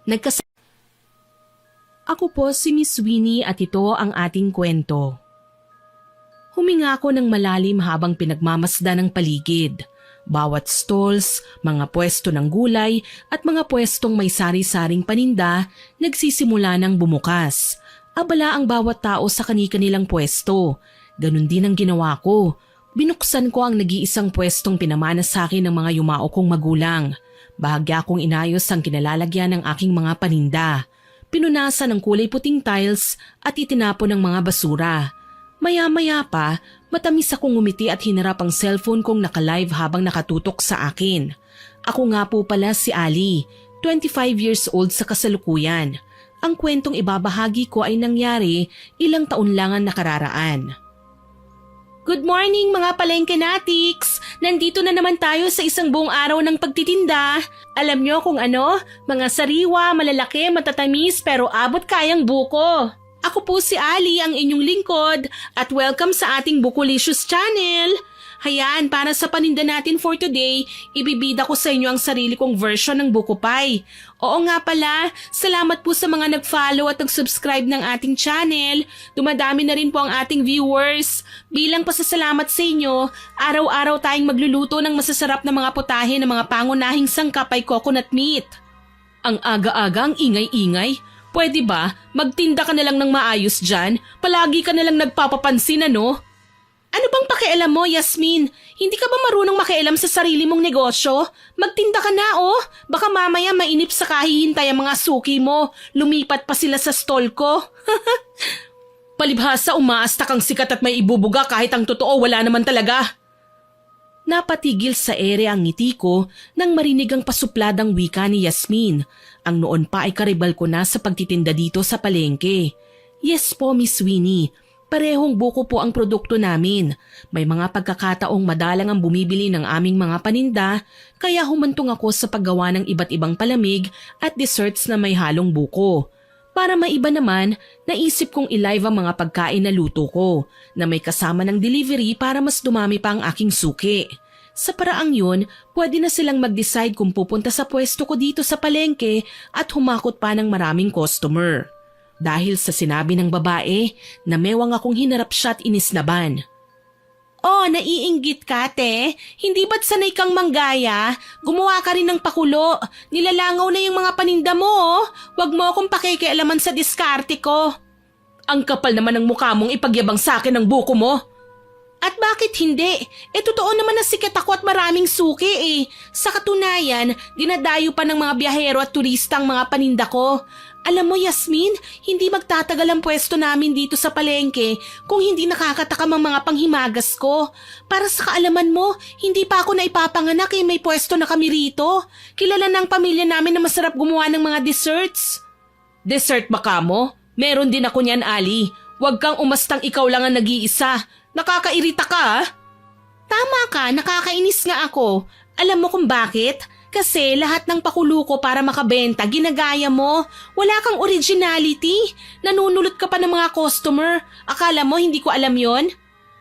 Nagkas... Ako po si Miss Winnie at ito ang ating kwento. Huminga ako ng malalim habang pinagmamasda ng paligid. Bawat stalls, mga pwesto ng gulay at mga pwestong may sari-saring paninda nagsisimula ng bumukas. Abala ang bawat tao sa kani-kanilang pwesto. Ganun din ang ginawa ko. Binuksan ko ang nag-iisang pwestong pinamana sa akin ng mga yumao kong magulang. Bahagya kong inayos ang kinalalagyan ng aking mga paninda. Pinunasan ng kulay puting tiles at itinapon ng mga basura. Maya-maya pa, matamis akong ngumiti at hinarap ang cellphone kong naka-live habang nakatutok sa akin. Ako nga po pala si Ali, 25 years old sa kasalukuyan. Ang kwentong ibabahagi ko ay nangyari ilang taon lang ang nakararaan. Good morning mga palengkenatics! Nandito na naman tayo sa isang buong araw ng pagtitinda. Alam nyo kung ano? Mga sariwa, malalaki, matatamis pero abot kayang buko. Ako po si Ali, ang inyong lingkod at welcome sa ating Bukolicious channel. Hayaan, para sa paninda natin for today, ibibida ko sa inyo ang sarili kong version ng buko pie. Oo nga pala, salamat po sa mga nag-follow at nag-subscribe ng ating channel. Dumadami na rin po ang ating viewers. Bilang pasasalamat sa inyo, araw-araw tayong magluluto ng masasarap na mga putahe ng mga pangunahing sangkap ay coconut meat. Ang aga-aga, ang ingay-ingay. Pwede ba, magtinda ka na lang ng maayos dyan? Palagi ka na lang nagpapapansin, ano? Ano bang pakialam mo, Yasmin? Hindi ka ba marunong makialam sa sarili mong negosyo? Magtinda ka na, oh. Baka mamaya mainip sa kahihintay ang mga suki mo. Lumipat pa sila sa stall ko. Palibhasa, umaasta kang sikat at may ibubuga kahit ang totoo wala naman talaga. Napatigil sa ere ang ngiti ko nang marinig ang pasupladang wika ni Yasmin. Ang noon pa ay karibal ko na sa pagtitinda dito sa palengke. Yes po, Miss Winnie. Parehong buko po ang produkto namin. May mga pagkakataong madalang ang bumibili ng aming mga paninda, kaya humantong ako sa paggawa ng iba't ibang palamig at desserts na may halong buko. Para maiba naman, naisip kong i-live ang mga pagkain na luto ko, na may kasama ng delivery para mas dumami pa ang aking suki. Sa paraang yun, pwede na silang mag-decide kung pupunta sa pwesto ko dito sa palengke at humakot pa ng maraming customer. Dahil sa sinabi ng babae, namewang akong hinarap siya at inisnaban. Oh, naiinggit ka, te? Hindi ba't sanay kang manggaya? Gumawa ka rin ng pakulo. Nilalangaw na yung mga paninda mo, oh. Huwag mo akong pakikialaman sa diskarte ko. Ang kapal naman ng mukha mong ipagyabang sa akin ng buko mo. At bakit hindi? Totoo naman na sikat ako at maraming suki eh. Sa katunayan, dinadayo pa ng mga biyahero at turista ang mga paninda ko. Alam mo, Yasmin, hindi magtatagal ang pwesto namin dito sa palengke kung hindi nakakatakam ang mga panghimagas ko. Para sa kaalaman mo, hindi pa ako naipapanganak eh, may pwesto na kami rito. Kilala ng pamilya namin na masarap gumawa ng mga desserts. Dessert ba ka mo? Meron din ako niyan, Ali. Huwag kang umastang ikaw lang ang nag-iisa. Nakakairita ka, ah. Tama ka, nakakainis nga ako. Alam mo kung bakit? Kasi lahat ng pakulo ko para makabenta, ginagaya mo. Wala kang originality. Nanunulot ka pa ng mga customer. Akala mo hindi ko alam yon?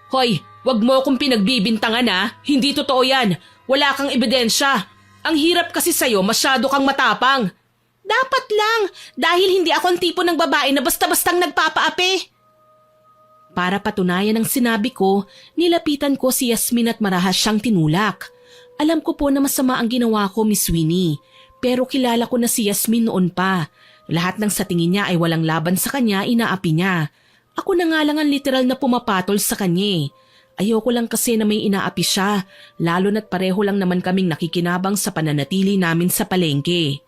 Hoy, wag mo akong pinagbibintangan ha. Hindi totoo yan. Wala kang ebidensya. Ang hirap kasi sa'yo, masyado kang matapang. Dapat lang, dahil hindi ako ang tipo ng babae na basta-bastang nagpapaapi. Para patunayan ang sinabi ko, nilapitan ko si Yasmin at marahas siyang tinulak. Alam ko po na masama ang ginawa ko, Miss Winnie. Pero kilala ko na si Yasmin noon pa. Lahat ng sa tingin niya ay walang laban sa kanya, inaapi niya. Ako na nga lang ang literal na pumapatol sa kanya. Ayoko lang kasi na may inaapi siya, lalo na't pareho lang naman kaming nakikinabang sa pananatili namin sa palengke.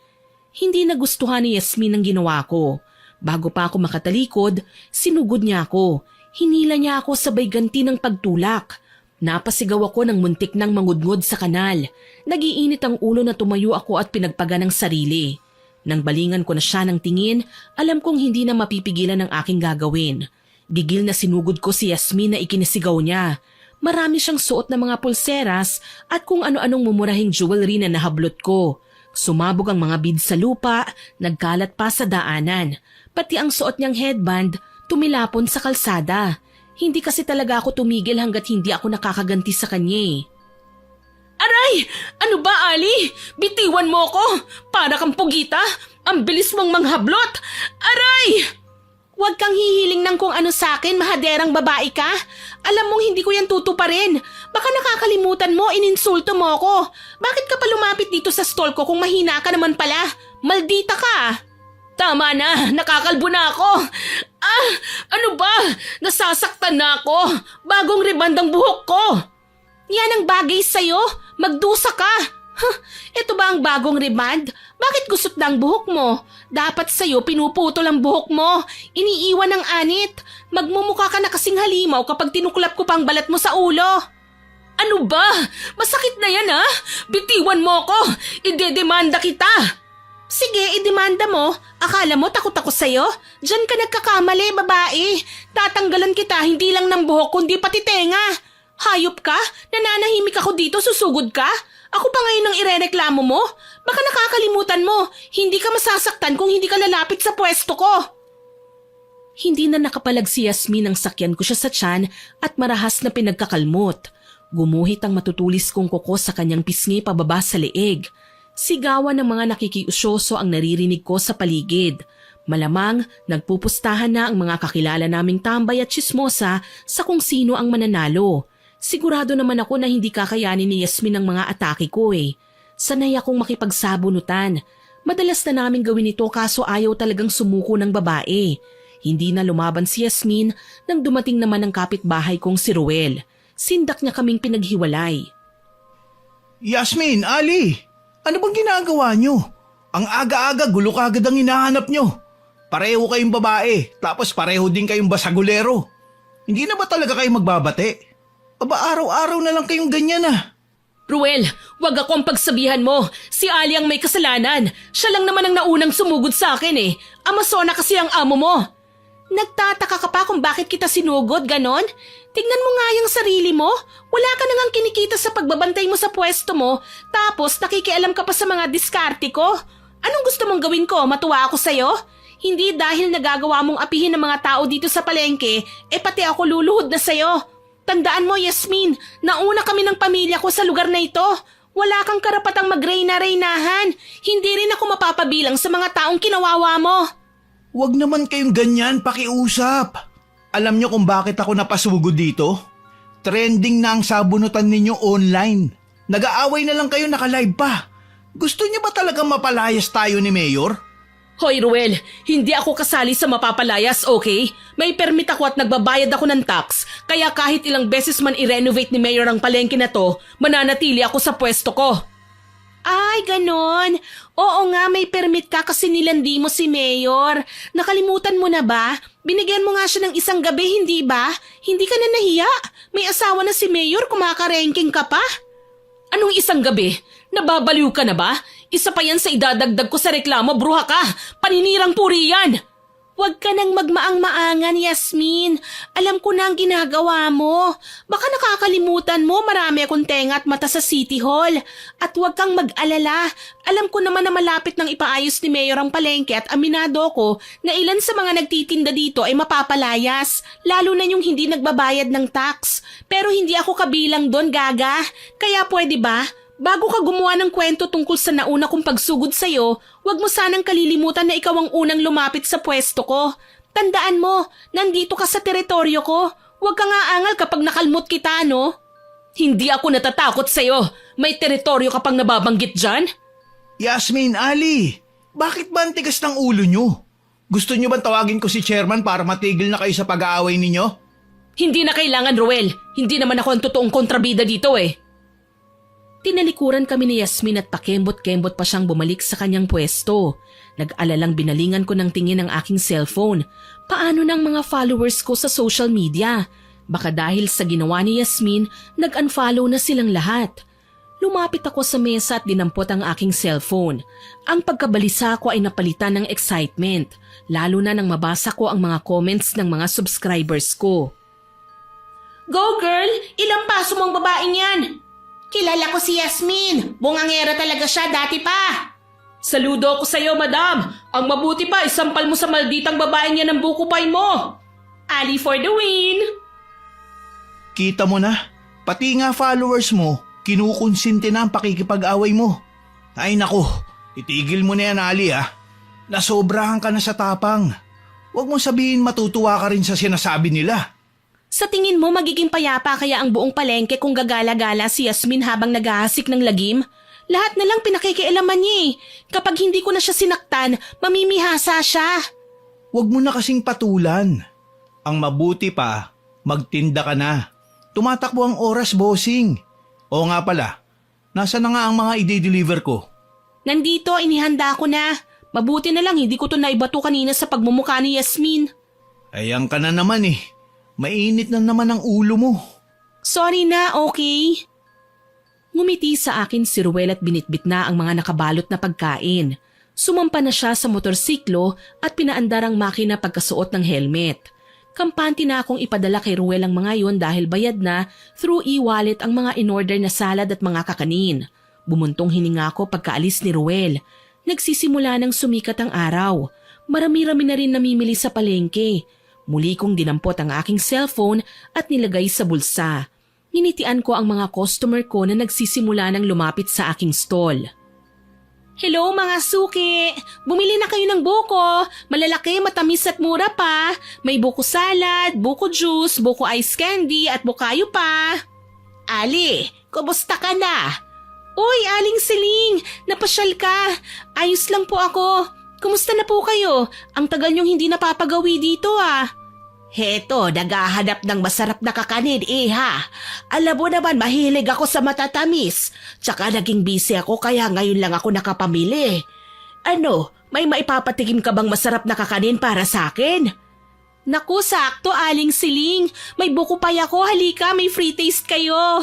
Hindi nagustuhan ni Yasmin ang ginawa ko. Bago pa ako makatalikod, sinugod niya ako. Hinila niya ako sabay ganti ng pagtulak. Napasigaw ako ng muntik ng mangudngod sa kanal. Nagiinit ang ulo na tumayo ako at pinagpaga ng sarili. Nang balingan ko na siya ng tingin, alam kong hindi na mapipigilan ang aking gagawin. Gigil na sinugod ko si Yasmin na ikinisigaw niya. Marami siyang suot na mga pulseras at kung ano-anong mumurahing jewelry na nahablot ko. Sumabog ang mga beads sa lupa, nagkalat pa sa daanan. Pati ang suot niyang headband, tumilapon sa kalsada. Hindi kasi talaga ako tumigil hanggat hindi ako nakakaganti sa kanya. Aray! Ano ba, Ali? Bitiwan mo ko! Para kang pugita! Ang bilis mong manghablot! Aray! Huwag kang hihiling ng kung ano sa akin, mahaderang babae ka. Alam mong hindi ko yan tutuparin. Baka nakakalimutan mo, ininsulto mo ako. Bakit ka pa lumapit dito sa stall ko kung mahina ka naman pala? Maldita ka! Tama na, nakakalbo na ako. Ano ba? Nasasaktan na ako. Bagong reband ang buhok ko. Yan ang bagay sa'yo. Magdusa ka. Ito ba ang bagong reband? Bakit gusot na ang buhok mo? Dapat sa'yo pinuputol ang buhok mo. Iniiwan ng anit. Magmumukha ka na kasing halimaw kapag tinuklap ko pang balat mo sa ulo. Ano ba? Masakit na yan ha? Bitiwan mo ko. Idedemanda kita. Sige, idemanda mo. Akala mo takot ako sa'yo? Diyan ka nagkakamali, babae. Tatanggalan kita hindi lang ng buhok kundi pati tenga. Hayop ka? Nananahimik ako dito, susugod ka? Ako pa ngayon ang irereklamo mo? Baka nakakalimutan mo, hindi ka masasaktan kung hindi ka lalapit sa pwesto ko. Hindi na nakapalag si Yasmin nang sakyan ko siya sa tiyan at marahas na pinagkakalmot. Gumuhit ang matutulis kong kuko sa kanyang pisngi pababa sa leeg. Sigawan ng mga nakikiusyoso ang naririnig ko sa paligid. Malamang nagpupustahan na ang mga kakilala naming tambay at tsismosa sa kung sino ang mananalo. Sigurado naman ako na hindi kakayanin ni Yasmin ang mga atake ko eh. Sanay akong makipagsabunutan. Madalas na namin gawin ito kaso ayaw talagang sumuko ng babae. Hindi na lumaban si Yasmin nang dumating naman ang kapitbahay kong si Ruel. Sindak niya kaming pinaghiwalay. Yasmin, Ali, ano bang ginagawa nyo? Ang aga-aga gulo kagad ang hinahanap nyo. Pareho kayong babae, tapos pareho din kayong basagulero. Hindi na ba talaga kayo magbabate? Aba araw-araw na lang kayong ganyan ah. Ruel, wag ako ang pagsabihan mo. Si Ali ang may kasalanan. Siya lang naman ang naunang sumugod sa akin eh. Amazona kasi ang amo mo. Nagtataka ka pa kung bakit kita sinugod, ganon? Tignan mo nga yung sarili mo. Wala ka nang kinikita sa pagbabantay mo sa pwesto mo. Tapos nakikialam ka pa sa mga diskarte ko. Anong gusto mong gawin ko? Matuwa ako sa'yo? Hindi dahil nagagawa mong apihin ng mga tao dito sa palengke, pati ako luluhod na sa'yo. Tandaan mo, Yasmin, nauna kami ng pamilya ko sa lugar na ito. Wala kang karapatang magreyna-reynahan. Hindi rin ako mapapabilang sa mga taong kinawawa mo. Huwag naman kayong ganyan, pakiusap. Alam nyo kung bakit ako napasugod dito? Trending na ang sabunutan ninyo online. Nag-aaway na lang kayo naka-live pa. Gusto niyo ba talagang mapalayas tayo ni Mayor? Hoy Ruel, hindi ako kasali sa mapapalayas, okay? May permit ako at nagbabayad ako ng tax, kaya kahit ilang beses man i-renovate ni Mayor ang palengke na to, mananatili ako sa pwesto ko. Ay, ganon. Oo nga, may permit ka kasi nilandi mo si Mayor. Nakalimutan mo na ba? Binigyan mo nga siya ng isang gabi, hindi ba? Hindi ka na nahiya. May asawa na si Mayor, kumaka-ranking ka pa. Anong isang gabi? Nababaliw ka na ba? Isa pa yan sa idadagdag ko sa reklamo, bruha ka! Paninirang puri yan! Huwag ka nang magmaang-maangan, Yasmin. Alam ko na ang ginagawa mo. Baka nakakalimutan mo marami akong tenga at mata sa City Hall. At huwag kang mag-alala. Alam ko naman na malapit nang ipaayos ni Mayor ang palengke at aminado ko na ilan sa mga nagtitinda dito ay mapapalayas. Lalo na yung hindi nagbabayad ng tax. Pero hindi ako kabilang doon, Gaga. Kaya pwede ba? Bago ka gumawa ng kwento tungkol sa nauna kong pagsugod sa'yo, huwag mo sanang kalilimutan na ikaw ang unang lumapit sa pwesto ko. Tandaan mo, nandito ka sa teritoryo ko. Huwag kang aangal kapag nakalmot kita, no? Hindi ako natatakot sa'yo. May teritoryo ka pang nababanggit dyan? Yasmin, Ali, bakit ba ang tigas ng ulo nyo? Gusto nyo bang tawagin ko si Chairman para matigil na kayo sa pag-aaway ninyo? Hindi na kailangan, Ruel. Hindi naman ako ang totoong kontrabida dito eh. Tinalikuran kami ni Yasmin at pakembot-kembot pa siyang bumalik sa kanyang pwesto. Nag-alalang binalingan ko ng tingin ang aking cellphone. Paano ng mga followers ko sa social media? Baka dahil sa ginawa ni Yasmin, nag-unfollow na silang lahat. Lumapit ako sa mesa at dinampot ang aking cellphone. Ang pagkabalisa ko ay napalitan ng excitement, lalo na nang mabasa ko ang mga comments ng mga subscribers ko. Go girl! Ilang paso mong babaeng yan? Kilala ko si Yasmin. Bungangera talaga siya dati pa. Saludo ako sa iyo, madam. Ang mabuti pa, isampal mo sa malditang babaeng yan ang buko pie mo. Ali for the win. Kita mo na, pati nga followers mo, kinukonsinti na ang pakikipag-away mo. Ay nako, itigil mo na yan, Ali ah. Nasobrahan ka na sa tapang. Huwag mong sabihin matutuwa ka rin sa sinasabi nila. Sa tingin mo magiging payapa kaya ang buong palengke kung gagala-gala si Yasmin habang naghahasik ng lagim? Lahat na lang pinakikialaman niya eh. Kapag hindi ko na siya sinaktan, mamimihasa siya. Huwag mo na kasing patulan. Ang mabuti pa, magtinda ka na. Tumatakbo ang oras, bossing. Oo nga pala, nasa na nga ang mga i-deliver ko? Nandito, inihanda ko na. Mabuti na lang hindi ko to naibato kanina sa pagmumukha ni Yasmin. Ayan ka na naman eh. Mainit na naman ang ulo mo. Sorry na, okay? Ngumiti sa akin si Ruel at binitbit na ang mga nakabalot na pagkain. Sumampa na siya sa motorsiklo at pinaandar ang makina pagkasuot ng helmet. Kampante na akong ipadala kay Ruel ang mga yon dahil bayad na through e-wallet ang mga in-order na salad at mga kakanin. Bumuntong hininga ko pagkaalis ni Ruel. Nagsisimula ng sumikat ang araw. Marami-rami na rin namimili sa palengke. Muli kong dinampot ang aking cellphone at nilagay sa bulsa. Ninitian ko ang mga customer ko na nagsisimula ng lumapit sa aking stall. Hello mga suki! Bumili na kayo ng buko. Malalaki, matamis at mura pa. May buko salad, buko juice, buko ice candy at bukayo pa. Ali, kumusta ka na? Uy, Aling Siling! Napasyal ka! Ayos lang po ako. Kumusta na po kayo? Ang tagal niyong hindi napapagawi dito ah. Heto, naghahanap ng masarap na kakanin ha. Alam mo naman mahilig ako sa matatamis. Tsaka naging busy ako kaya ngayon lang ako nakapamili. Ano, may maipapatikim ka bang masarap na kakanin para sa akin? Naku, sakto Aling Siling. May buko pay ako, halika may free taste kayo.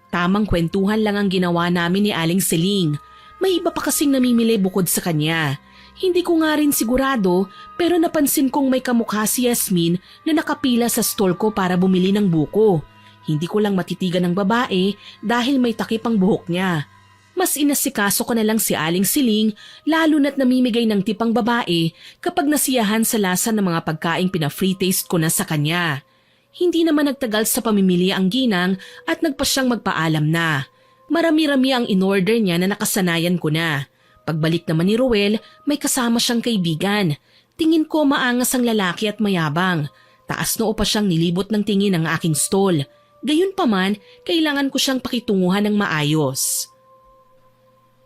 Tamang kwentuhan lang ang ginawa namin ni Aling Siling. May iba pa kasing namimili bukod sa kanya. Hindi ko nga rin sigurado pero napansin kong may kamukha si Yasmin na nakapila sa stall ko para bumili ng buko. Hindi ko lang matitigan ng babae dahil may takip ang buhok niya. Mas inasikaso ko na lang si Aling Siling lalo na't namimigay ng tipang babae kapag nasiyahan sa lasa ng mga pagkaing pina-free taste ko na sa kanya. Hindi naman nagtagal sa pamimili ang ginang at nagpa siyang magpaalam na. Marami-rami ang in-order niya na nakasanayan ko na. Pagbalik naman ni Ruel, may kasama siyang kaibigan. Tingin ko maangas ang lalaki at mayabang. Taas noo pa siyang nilibot ng tingin ng aking stall. Gayunpaman, kailangan ko siyang pakitunguhan ng maayos.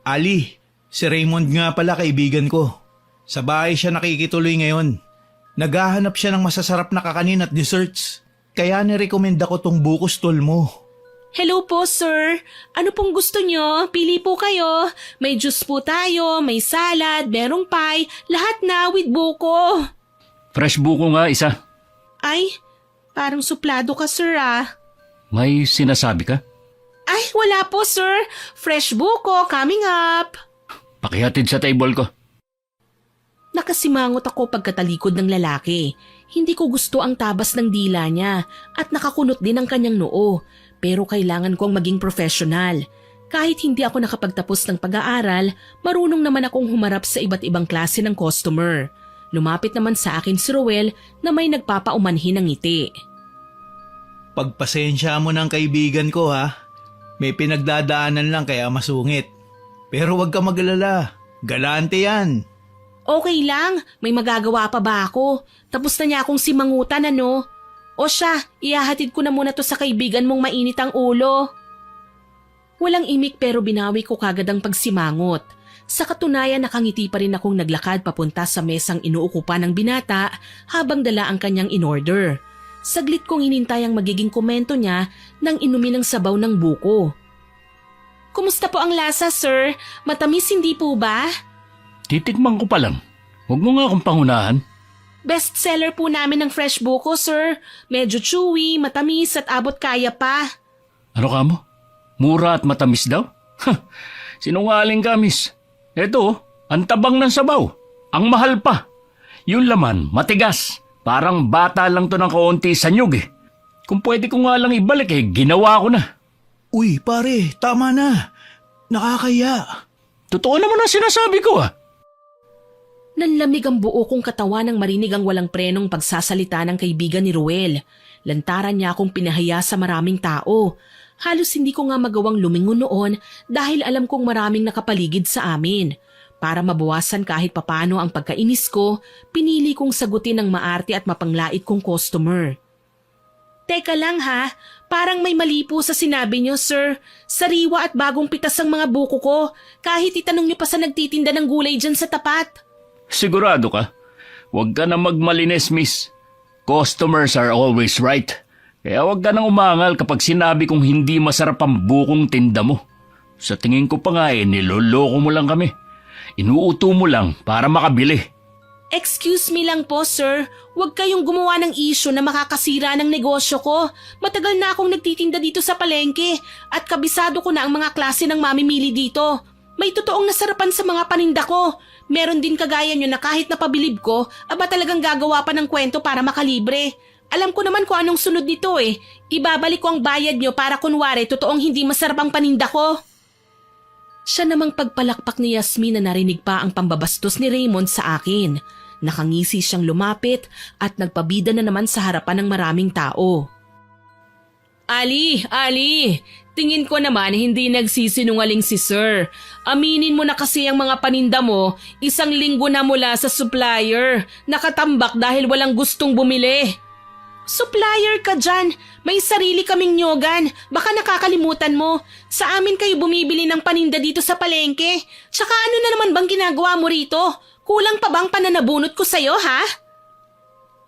Ali, si Raymond nga pala kaibigan ko. Sa bahay siya nakikituloy ngayon. Naghahanap siya ng masasarap na kakanin at desserts. Kaya nirekomenda ko tong buko stall mo. Hello po, sir. Ano pong gusto nyo? Pili po kayo. May juice po tayo, may salad, merong pie, lahat na with buko. Fresh buko nga isa. Ay, parang suplado ka, sir ah. May sinasabi ka? Ay, wala po, sir. Fresh buko coming up. Pakihatid sa table ko. Nakasimangot ako pagkatalikod ng lalaki. Hindi ko gusto ang tabas ng dila niya at nakakunot din ang kanyang noo. Pero kailangan kong maging professional. Kahit hindi ako nakapagtapos ng pag-aaral, marunong naman akong humarap sa iba't ibang klase ng customer. Lumapit naman sa akin si Ruel na may nagpapaumanhin ng ngiti. Pagpasensya mo ng kaibigan ko ha. May pinagdadaanan lang kaya masungit. Pero huwag ka mag-alala. Galante yan. Okay lang, may magagawa pa ba ako? Tapos na niya akong simangutan ano? O siya, ihahatid ko na muna to sa kaibigan mong mainit ang ulo. Walang imik pero binawi ko kagad ang pagsimangot. Sa katunayan nakangiti pa rin akong naglakad papunta sa mesang inuukupan ng binata habang dala ang kanyang in-order. Saglit kong inintay ang magiging komento niya nang inumin ng sabaw ng buko. Kumusta po ang lasa, sir? Matamis hindi po ba? Titikman ko pa lang. Huwag mo nga akong pangunahan. Best seller po namin ng fresh buko, sir. Medyo chewy, matamis at abot kaya pa. Ano ka mo? Mura at matamis daw? Sinungaling ka, miss. Eto, ang tabang ng sabaw. Ang mahal pa. Yung laman, matigas. Parang bata lang to ng kaunti sa nyug eh. Kung pwede ko nga lang ibalik eh, ginawa ko na. Uy, pare, tama na. Nakakaya. Totoo naman ang sinasabi ko ah. Nanlamig ang buo kong katawan nang marinig ang walang prenong pagsasalita ng kaibigan ni Ruel. Lantaran niya akong pinahiya sa maraming tao. Halos hindi ko nga magawang lumingon noon dahil alam kong maraming nakapaligid sa amin. Para mabawasan kahit papano ang pagkainis ko, pinili kong sagutin ng maarte at mapanglait kong customer. Teka lang ha, parang may mali po sa sinabi niyo, sir. Sariwa at bagong pitas ang mga buko ko, kahit itanong niyo pa sa nagtitinda ng gulay dyan sa tapat. Sigurado ka? Huwag ka na magmalines, miss. Customers are always right. Kaya huwag ka nang umangal kapag sinabi kong hindi masarap ang bukong tinda mo. Sa tingin ko pa nga niloloko mo lang kami. Inuuto mo lang para makabili. Excuse me lang po, sir. Huwag kayong gumawa ng issue na makakasira ng negosyo ko. Matagal na akong nagtitinda dito sa palengke at kabisado ko na ang mga klase ng mamimili dito. May totoong nasarapan sa mga paninda ko. Meron din kagaya nyo na kahit napabilib ko, aba talagang gagawa pa ng kwento para makalibre. Alam ko naman kung anong sunod nito eh. Ibabalik ko ang bayad nyo para kunwari totoong hindi masarap ang paninda ko. Siya namang pagpalakpak ni Yasmin na narinig pa ang pambabastos ni Raymond sa akin. Nakangisi siyang lumapit at nagpabida na naman sa harapan ng maraming tao. Ali, tingin ko naman hindi nagsisinungaling si sir. Aminin mo na kasi ang mga paninda mo, 1 linggo na mula sa supplier. Nakatambak dahil walang gustong bumili. Supplier ka dyan. May sarili kaming nyogan. Baka nakakalimutan mo. Sa amin kayo bumibili ng paninda dito sa palengke. Tsaka ano na naman bang ginagawa mo rito? Kulang pa bang pananabunot ko sa'yo, ha?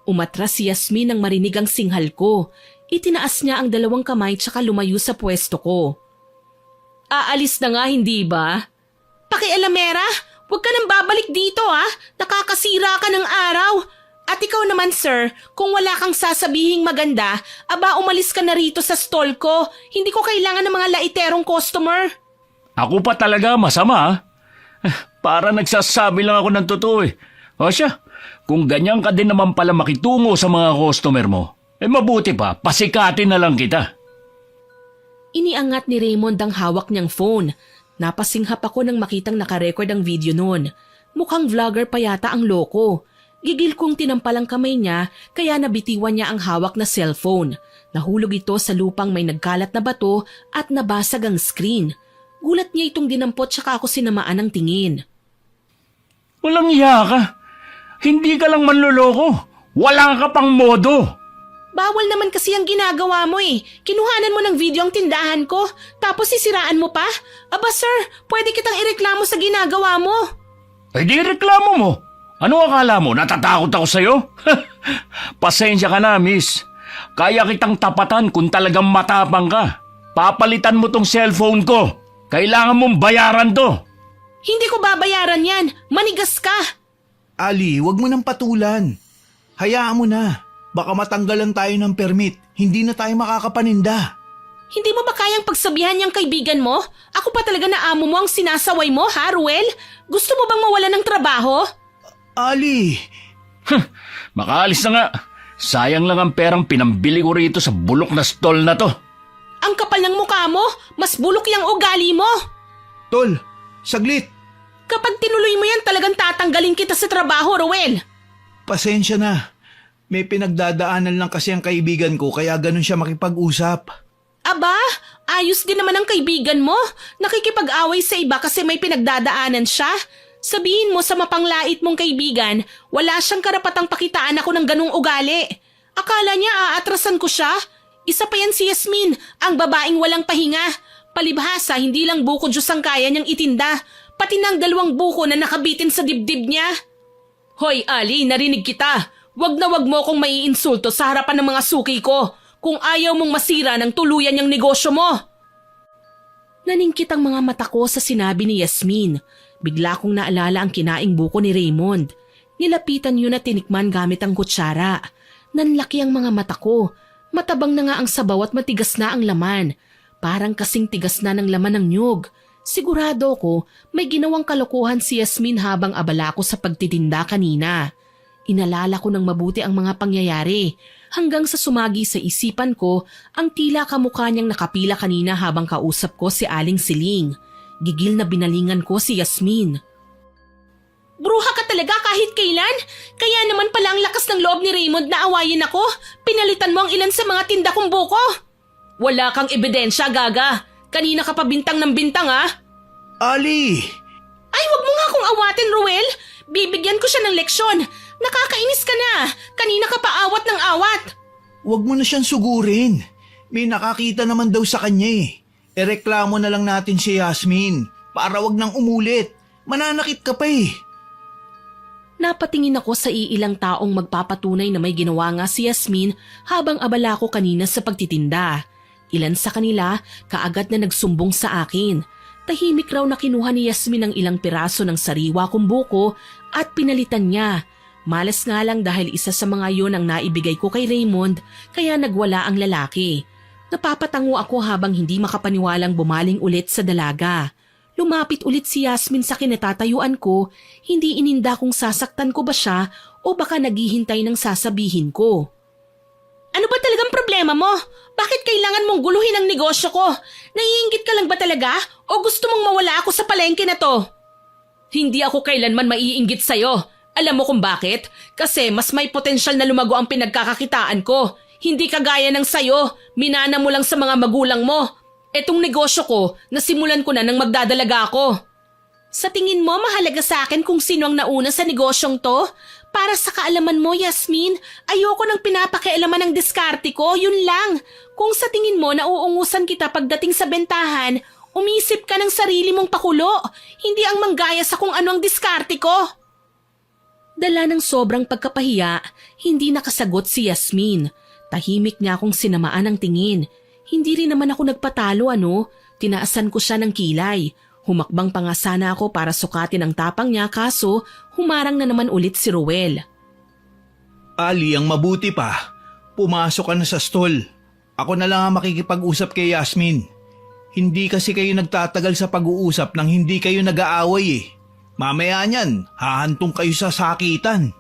Umatras si Yasmin nang marinig ang singhal ko. Itinaas niya ang 2 kamay tsaka lumayo sa pwesto ko. Aalis na nga, hindi ba? Pakialamera, huwag ka nang babalik dito, ha? Nakakasira ka ng araw. At ikaw naman, sir, kung wala kang sasabihing maganda, aba umalis ka na rito sa stall ko. Hindi ko kailangan ng mga laiterong customer. Ako pa talaga masama. Para nagsasabi lang ako ng totoo eh. O siya, kung ganyan ka din naman pala makitungo sa mga customer mo, mabuti pa, pasikatin na lang kita. Iniangat ni Raymond ang hawak niyang phone. Napasinghap ako nang makitang nakarecord ang video noon. Mukhang vlogger pa yata ang loko. Gigil kong tinampal ang kamay niya kaya nabitiwan niya ang hawak na cellphone. Nahulog ito sa lupang may nagkalat na bato at nabasag ang screen. Gulat niya itong dinampot tsaka ako sinamaan ng tingin. Walang iya ka. Hindi ka lang manloloko. Wala ka pang modo. Bawal naman kasi ang ginagawa mo eh. Kinuhanan mo ng video ang tindahan ko tapos sisiraan mo pa? Aba sir, pwede kitang ireklamo sa ginagawa mo. Di reklamo mo. Ano akala mo? Natatakot ako sa'yo? Pasensya ka na, miss. Kaya kitang tapatan kung talagang matapang ka. Papalitan mo tong cellphone ko. Kailangan mong bayaran to. Hindi ko babayaran yan. Manigas ka. Ali, wag mo nang patulan. Hayaan mo na. Baka matanggalan tayo ng permit. Hindi na tayo makakapaninda. Hindi mo ba kayang pagsabihan niyang kaibigan mo? Ako pa talaga na amo mo ang sinasaway mo, ha, Ruel? Gusto mo bang mawalan ng trabaho? Ali! Makaalis na nga. Sayang lang ang perang pinambili ko rito sa bulok na stall na to. Ang kapal ng mukha mo, mas bulok yung ugali mo. Tol, saglit. Kapag tinuloy mo yan, talagang tatanggalin kita sa trabaho, Ruel. Pasensya na. May pinagdadaanan lang kasi ang kaibigan ko kaya ganun siya makipag-usap. Aba, ayos din naman ang kaibigan mo. Nakikipag-away sa iba kasi may pinagdadaanan siya. Sabihin mo sa mapanglait mong kaibigan, wala siyang karapatang pakitaan ako ng ganung ugali. Akala niya aatrasan ko siya? Isa pa yan si Yasmin, ang babaeng walang pahinga. Palibhasa, hindi lang buko Diyos ang kaya niyang itinda, pati ng 2 buko na nakabitin sa dibdib niya. Hoy Ali, narinig kita. Wag na wag mo akong maiinsulto sa harapan ng mga suki ko kung ayaw mong masira ng tuluyan yung negosyo mo. Naningkit ang mga mata ko sa sinabi ni Yasmin. Bigla kong naalala ang kinaing buko ni Raymond. Nilapitan yun at tinikman gamit ang kutsara. Nanlaki ang mga mata ko. Matabang na nga ang sabaw at matigas na ang laman. Parang kasing tigas na ng laman ng nyug. Sigurado ko may ginawang kalokohan si Yasmin habang abala ko sa pagtitinda kanina. Inalala ko ng mabuti ang mga pangyayari hanggang sa sumagi sa isipan ko ang tila kamukha niyang nakapila kanina habang kausap ko si Aling Siling. Gigil na binalingan ko si Yasmin. Bruha ka talaga kahit kailan? Kaya naman pala ang lakas ng loob ni Raymond na awayin ako. Pinalitan mo ang ilan sa mga tinda kong buko. Wala kang ebidensya, Gaga. Kanina ka pa bintang ng bintang, ha? Ali! Ay, wag mo nga akong awatin, Ruel. Bibigyan ko siya ng leksyon. Nakakainis ka na. Kanina ka pa awat ng awat. Huwag mo na siyang sugurin. May nakakita naman daw sa kanya eh. Ereklamo na lang natin si Yasmin para wag nang umulit. Mananakit ka pa eh. Napatingin ako sa iilang taong magpapatunay na may ginawa nga si Yasmin habang abala ko kanina sa pagtitinda. Ilan sa kanila kaagad na nagsumbong sa akin. Tahimik raw na kinuha ni Yasmin ang ilang piraso ng sariwa kong buko at pinalitan niya. Malas nga lang dahil isa sa mga yon ang naibigay ko kay Raymond kaya nagwala ang lalaki. Napapatango ako habang hindi makapaniwalang bumaling ulit sa dalaga. Lumapit ulit si Yasmin sa kinatatayuan ko, hindi ininda kung sasaktan ko ba siya o baka naghihintay ng sasabihin ko. Ano ba talagang problema mo? Bakit kailangan mong guluhin ang negosyo ko? Naiinggit ka lang ba talaga o gusto mong mawala ako sa palengke na to? Hindi ako kailanman maiinggit sa'yo. Alam mo kung bakit? Kasi mas may potensyal na lumago ang pinagkakakitaan ko. Hindi kagaya ng sayo, minana mo lang sa mga magulang mo. Etong negosyo ko, nasimulan ko na nang magdadalaga ako. Sa tingin mo, mahalaga sa akin kung sino ang nauna sa negosyong to? Para sa kaalaman mo, Yasmin, ayoko nang pinapakialaman ng diskarte ko, yun lang. Kung sa tingin mo nauungusan kita pagdating sa bentahan, umisip ka ng sarili mong pakulo, hindi ang manggaya sa kung ano ang diskarte ko. Dala ng sobrang pagkapahiya, hindi nakasagot si Yasmin. Tahimik niya akong sinamaan ng tingin. Hindi rin naman ako nagpatalo tinaasan ko siya ng kilay. Humakbang pa nga sana ako para sukatin ang tapang niya kaso humarang na naman ulit si Ruel. Ali, ang mabuti pa, pumasok ka na sa stall. Ako na lang ang makikipag-usap kay Yasmin. Hindi kasi kayo nagtatagal sa pag-uusap nang hindi kayo nag-aaway eh. Mamaya niyan, hahantong kayo sa sakitan.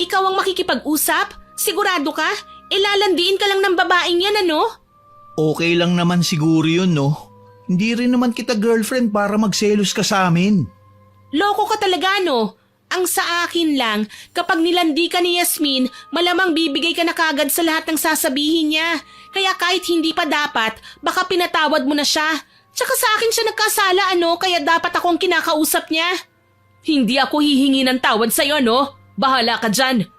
Ikaw ang makikipag-usap? Sigurado ka? Lalandiin ka lang ng babaeng yan Okay lang naman siguro yun, no? Hindi rin naman kita girlfriend para magselos ka sa amin. Loko ka talaga, no? Ang sa akin lang, kapag nilandi ka ni Yasmin, malamang bibigay ka na kagad sa lahat ng sasabihin niya. Kaya kahit hindi pa dapat, baka pinatawad mo na siya. Tsaka sa akin siya nagkasala, kaya dapat akong kinakausap niya. Hindi ako hihingi ng tawad sa'yo, Bahala ka dyan.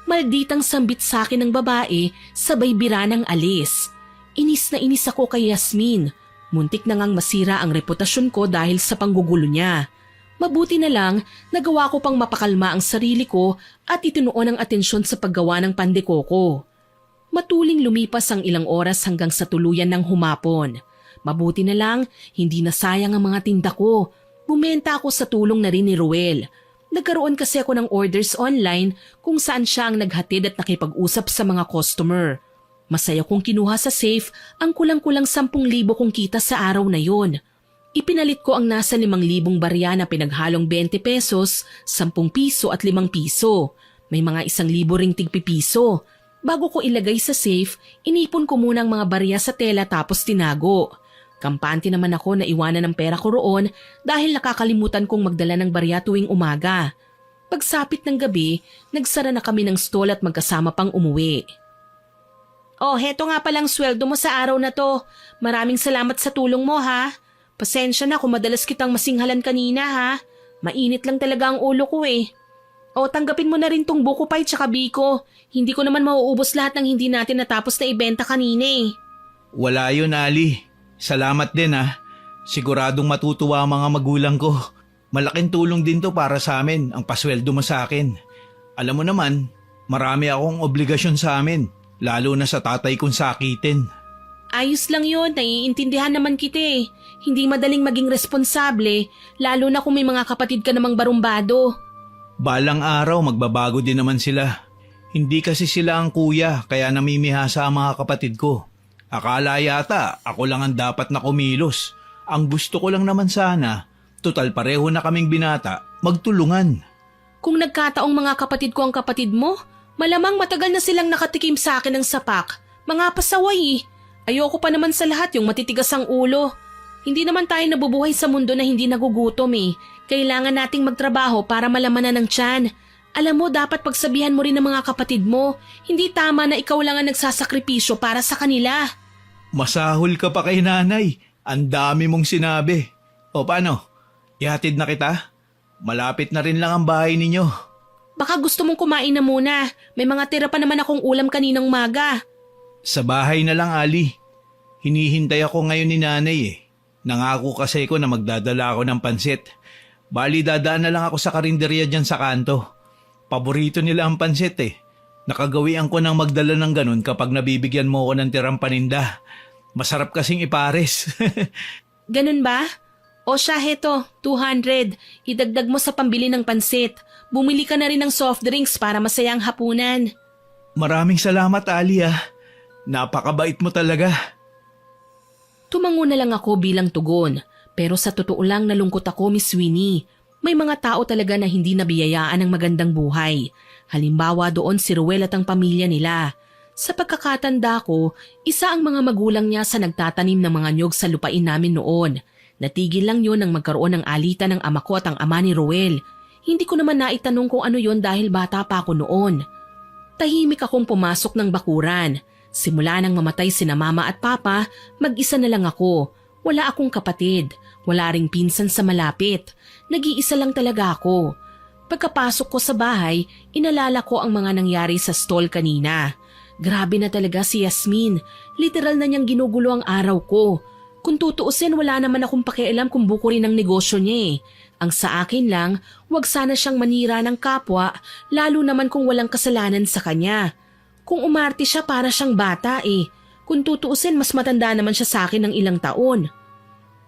Malditang sambit sa akin ng babae, sabay bira ng alis. Inis na inis ako kay Yasmin. Muntik na ngang masira ang reputasyon ko dahil sa panggugulo niya. Mabuti na lang, nagawa ko pang mapakalma ang sarili ko at itinuon ang atensyon sa paggawa ng pandekoko. Matuling lumipas ang ilang oras hanggang sa tuluyan ng humapon. Mabuti na lang, hindi nasayang ang mga tinda ko. Bumenta ako sa tulong na rin ni Ruel. Nagkaroon kasi ako ng orders online kung saan siya ang naghatid at nakipag-usap sa mga customer. Masaya kong kinuha sa safe ang kulang-kulang 10,000 kong kita sa araw na yon. Ipinalit ko ang nasa 5,000 barya na pinaghalong 20 pesos, 10 piso at 5 piso. May mga 1,000 ring tigpipiso. Bago ko ilagay sa safe, inipon ko muna ang mga barya sa tela tapos tinago. Kampante naman ako na iwanan ng pera ko roon dahil nakakalimutan kong magdala ng barya tuwing umaga. Pagsapit ng gabi, nagsara na kami ng stall at magkasama pang umuwi. Oh, heto nga palang sweldo mo sa araw na to. Maraming salamat sa tulong mo ha. Pasensya na kung madalas kitang masinghalan kanina ha. Mainit lang talaga ang ulo ko eh. O tanggapin mo na rin tong buko pie tsaka biko. Hindi ko naman mauubos lahat ng hindi natin natapos na ibenta kanina eh. Wala yun, Ali. Salamat din ha. Siguradong matutuwa ang mga magulang ko. Malaking tulong din to para sa amin ang pasweldo mo sa akin. Alam mo naman, marami akong obligasyon sa amin, lalo na sa tatay kong sakitin. Ayos lang yun, naiintindihan naman kita eh. Hindi madaling maging responsable, lalo na kung may mga kapatid ka namang barumbado. Balang araw magbabago din naman sila. Hindi kasi sila ang kuya kaya namimihasa ang mga kapatid ko. Akala yata ako lang ang dapat na kumilos. Ang gusto ko lang naman sana, total pareho na kaming binata, magtulungan. Kung nagkataong mga kapatid ko ang kapatid mo, malamang matagal na silang nakatikim sa akin ng sapak. Mga pasaway eh. Ayoko pa naman sa lahat yung matitigas ang ulo. Hindi naman tayo nabubuhay sa mundo na hindi nagugutom eh. Kailangan nating magtrabaho para malamanan ng tiyan. Alam mo, dapat pagsabihan mo rin ng mga kapatid mo. Hindi tama na ikaw lang ang nagsasakripisyo para sa kanila. Masahol ka pa kay nanay. Ang dami mong sinabi. O paano? Ihatid na kita? Malapit na rin lang ang bahay ninyo. Baka gusto mong kumain na muna. May mga tira pa naman akong ulam kaninang umaga. Sa bahay na lang, Ali. Hinihintay ako ngayon ni nanay eh. Nangako kasi ko na magdadala ako ng pansit. Bali dadaan na lang ako sa karinderya dyan sa kanto. Paborito nila ang pansit eh. Nakagawian ko ng magdala ng ganun kapag nabibigyan mo ako ng tirang paninda. Masarap kasing ipares. Ganun ba? O siya, heto, 200. Idagdag mo sa pambili ng pansit. Bumili ka na rin ng soft drinks para masayang hapunan. Maraming salamat, Ali ah. Napakabait mo talaga. Tumango na lang ako bilang tugon. Pero sa totoo lang nalungkot ako, Miss Winnie. May mga tao talaga na hindi nabiyayaan ng magandang buhay. Halimbawa doon si Ruel at ang pamilya nila. Sa pagkakatanda ko, isa ang mga magulang niya sa nagtatanim ng mga nyog sa lupain namin noon. Natigil lang yun nang magkaroon ng alitan ng ama ko at ang ama ni Ruel. Hindi ko naman naitanong kung ano yon dahil bata pa ako noon. Tahimik akong pumasok ng bakuran. Simula nang mamatay sina mama at papa, mag-isa na lang ako. Wala akong kapatid. Wala ring pinsan sa malapit. Nag-iisa lang talaga ako. Pagkapasok ko sa bahay, inalala ko ang mga nangyari sa stall kanina. Grabe na talaga si Yasmin. Literal na niyang ginugulo ang araw ko. Kung tutuusin, wala naman akong pakialam kung buko rin ang negosyo niya eh. Ang sa akin lang, wag sana siyang manira ng kapwa, lalo naman kung walang kasalanan sa kanya. Kung umarte siya para siyang bata eh. Kung tutuusin, mas matanda naman siya sa akin ng ilang taon.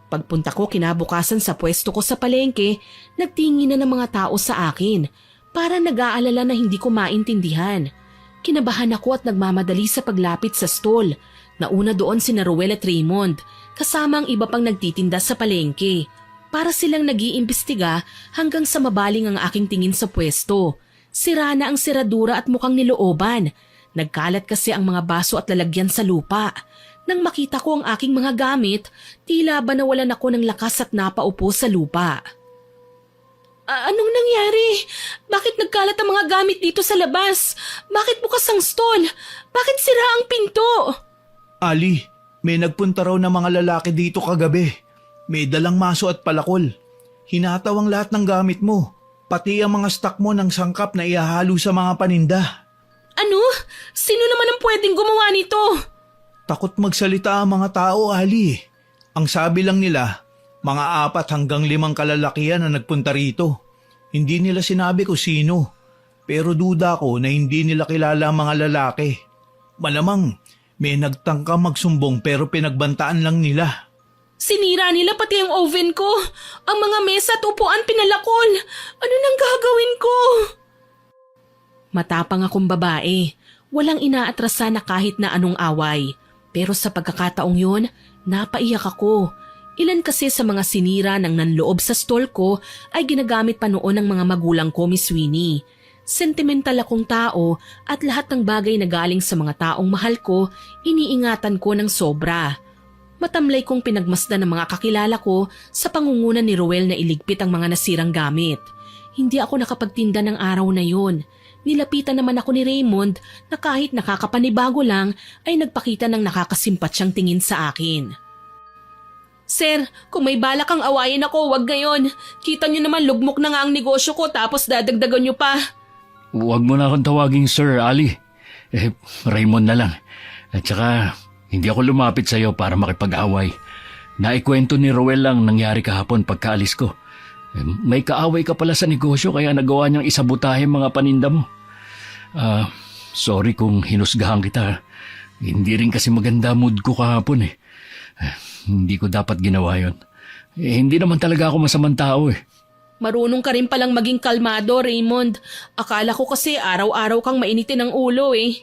Pagpunta ko kinabukasan sa pwesto ko sa palengke, nagtingin na ng mga tao sa akin. Para nag-aalala na hindi ko maintindihan. Kinabahan ako at nagmamadali sa paglapit sa stall. Nauna doon sina Ruel at Raymond, kasama ang iba pang nagtitinda sa palengke. Para silang nag-iimbestiga hanggang sa mabaling ang aking tingin sa pwesto. Sira na ang siradura at mukhang nilooban. Nagkalat kasi ang mga baso at lalagyan sa lupa. Nang makita ko ang aking mga gamit, tila ba nawalan ako ng lakas at napaupo sa lupa. Anong nangyari? Bakit nagkalat ang mga gamit dito sa labas? Bakit bukas ang stall? Bakit sira ang pinto? Ali, may nagpunta raw ng mga lalaki dito kagabi. May dalang maso at palakol. Hinataw ang lahat ng gamit mo. Pati ang mga stock mo ng sangkap na ihahalo sa mga paninda. Ano? Sino naman ang pwedeng gumawa nito? Takot magsalita ang mga tao, Ali. Ang sabi lang nila, mga 4 hanggang 5 kalalakihan na nagpunta rito. Hindi nila sinabi ko sino. Pero duda ko na hindi nila kilala ang mga lalaki. Malamang may nagtangka magsumbong pero pinagbantaan lang nila. Sinira nila pati ang oven ko. Ang mga mesa at upuan pinalakol. Ano nang gagawin ko? Matapang akong babae. Walang inaatrasan na kahit na anong away. Pero sa pagkakataong yun, napaiyak ako. Ilan kasi sa mga sinira ng nanloob sa stall ko ay ginagamit pa noon ng mga magulang ko, Miss Winnie. Sentimental akong tao at lahat ng bagay na galing sa mga taong mahal ko, iniingatan ko ng sobra. Matamlay kong pinagmasdan ng mga kakilala ko sa pangunguna ni Ruel na iligpit ang mga nasirang gamit. Hindi ako nakapagtinda ng araw na yon. Nilapitan naman ako ni Raymond na kahit nakakapanibago lang ay nagpakita ng nakakasimpat siyang tingin sa akin. Sir, kung may balak kang awayin ako, wag ngayon. Kita niyo naman lugmok na nga ang negosyo ko tapos dadagdagan niyo pa. Huwag mo na akong tawaging Sir Ali. Raymond na lang. At saka, hindi ako lumapit sa iyo para makipag-away. Naikwento ni Ruel lang nangyari kahapon pagkaalis ko. May kaaway ka pala sa negosyo kaya nagawa niyang isabutahe mga paninda mo. Sorry kung hinusgahan kita. Hindi rin kasi maganda mood ko kahapon eh. Hindi ko dapat ginawa yon. Hindi naman talaga ako masamang tao eh. Marunong ka rin palang maging kalmado, Raymond. Akala ko kasi araw-araw kang mainitin ng ulo eh.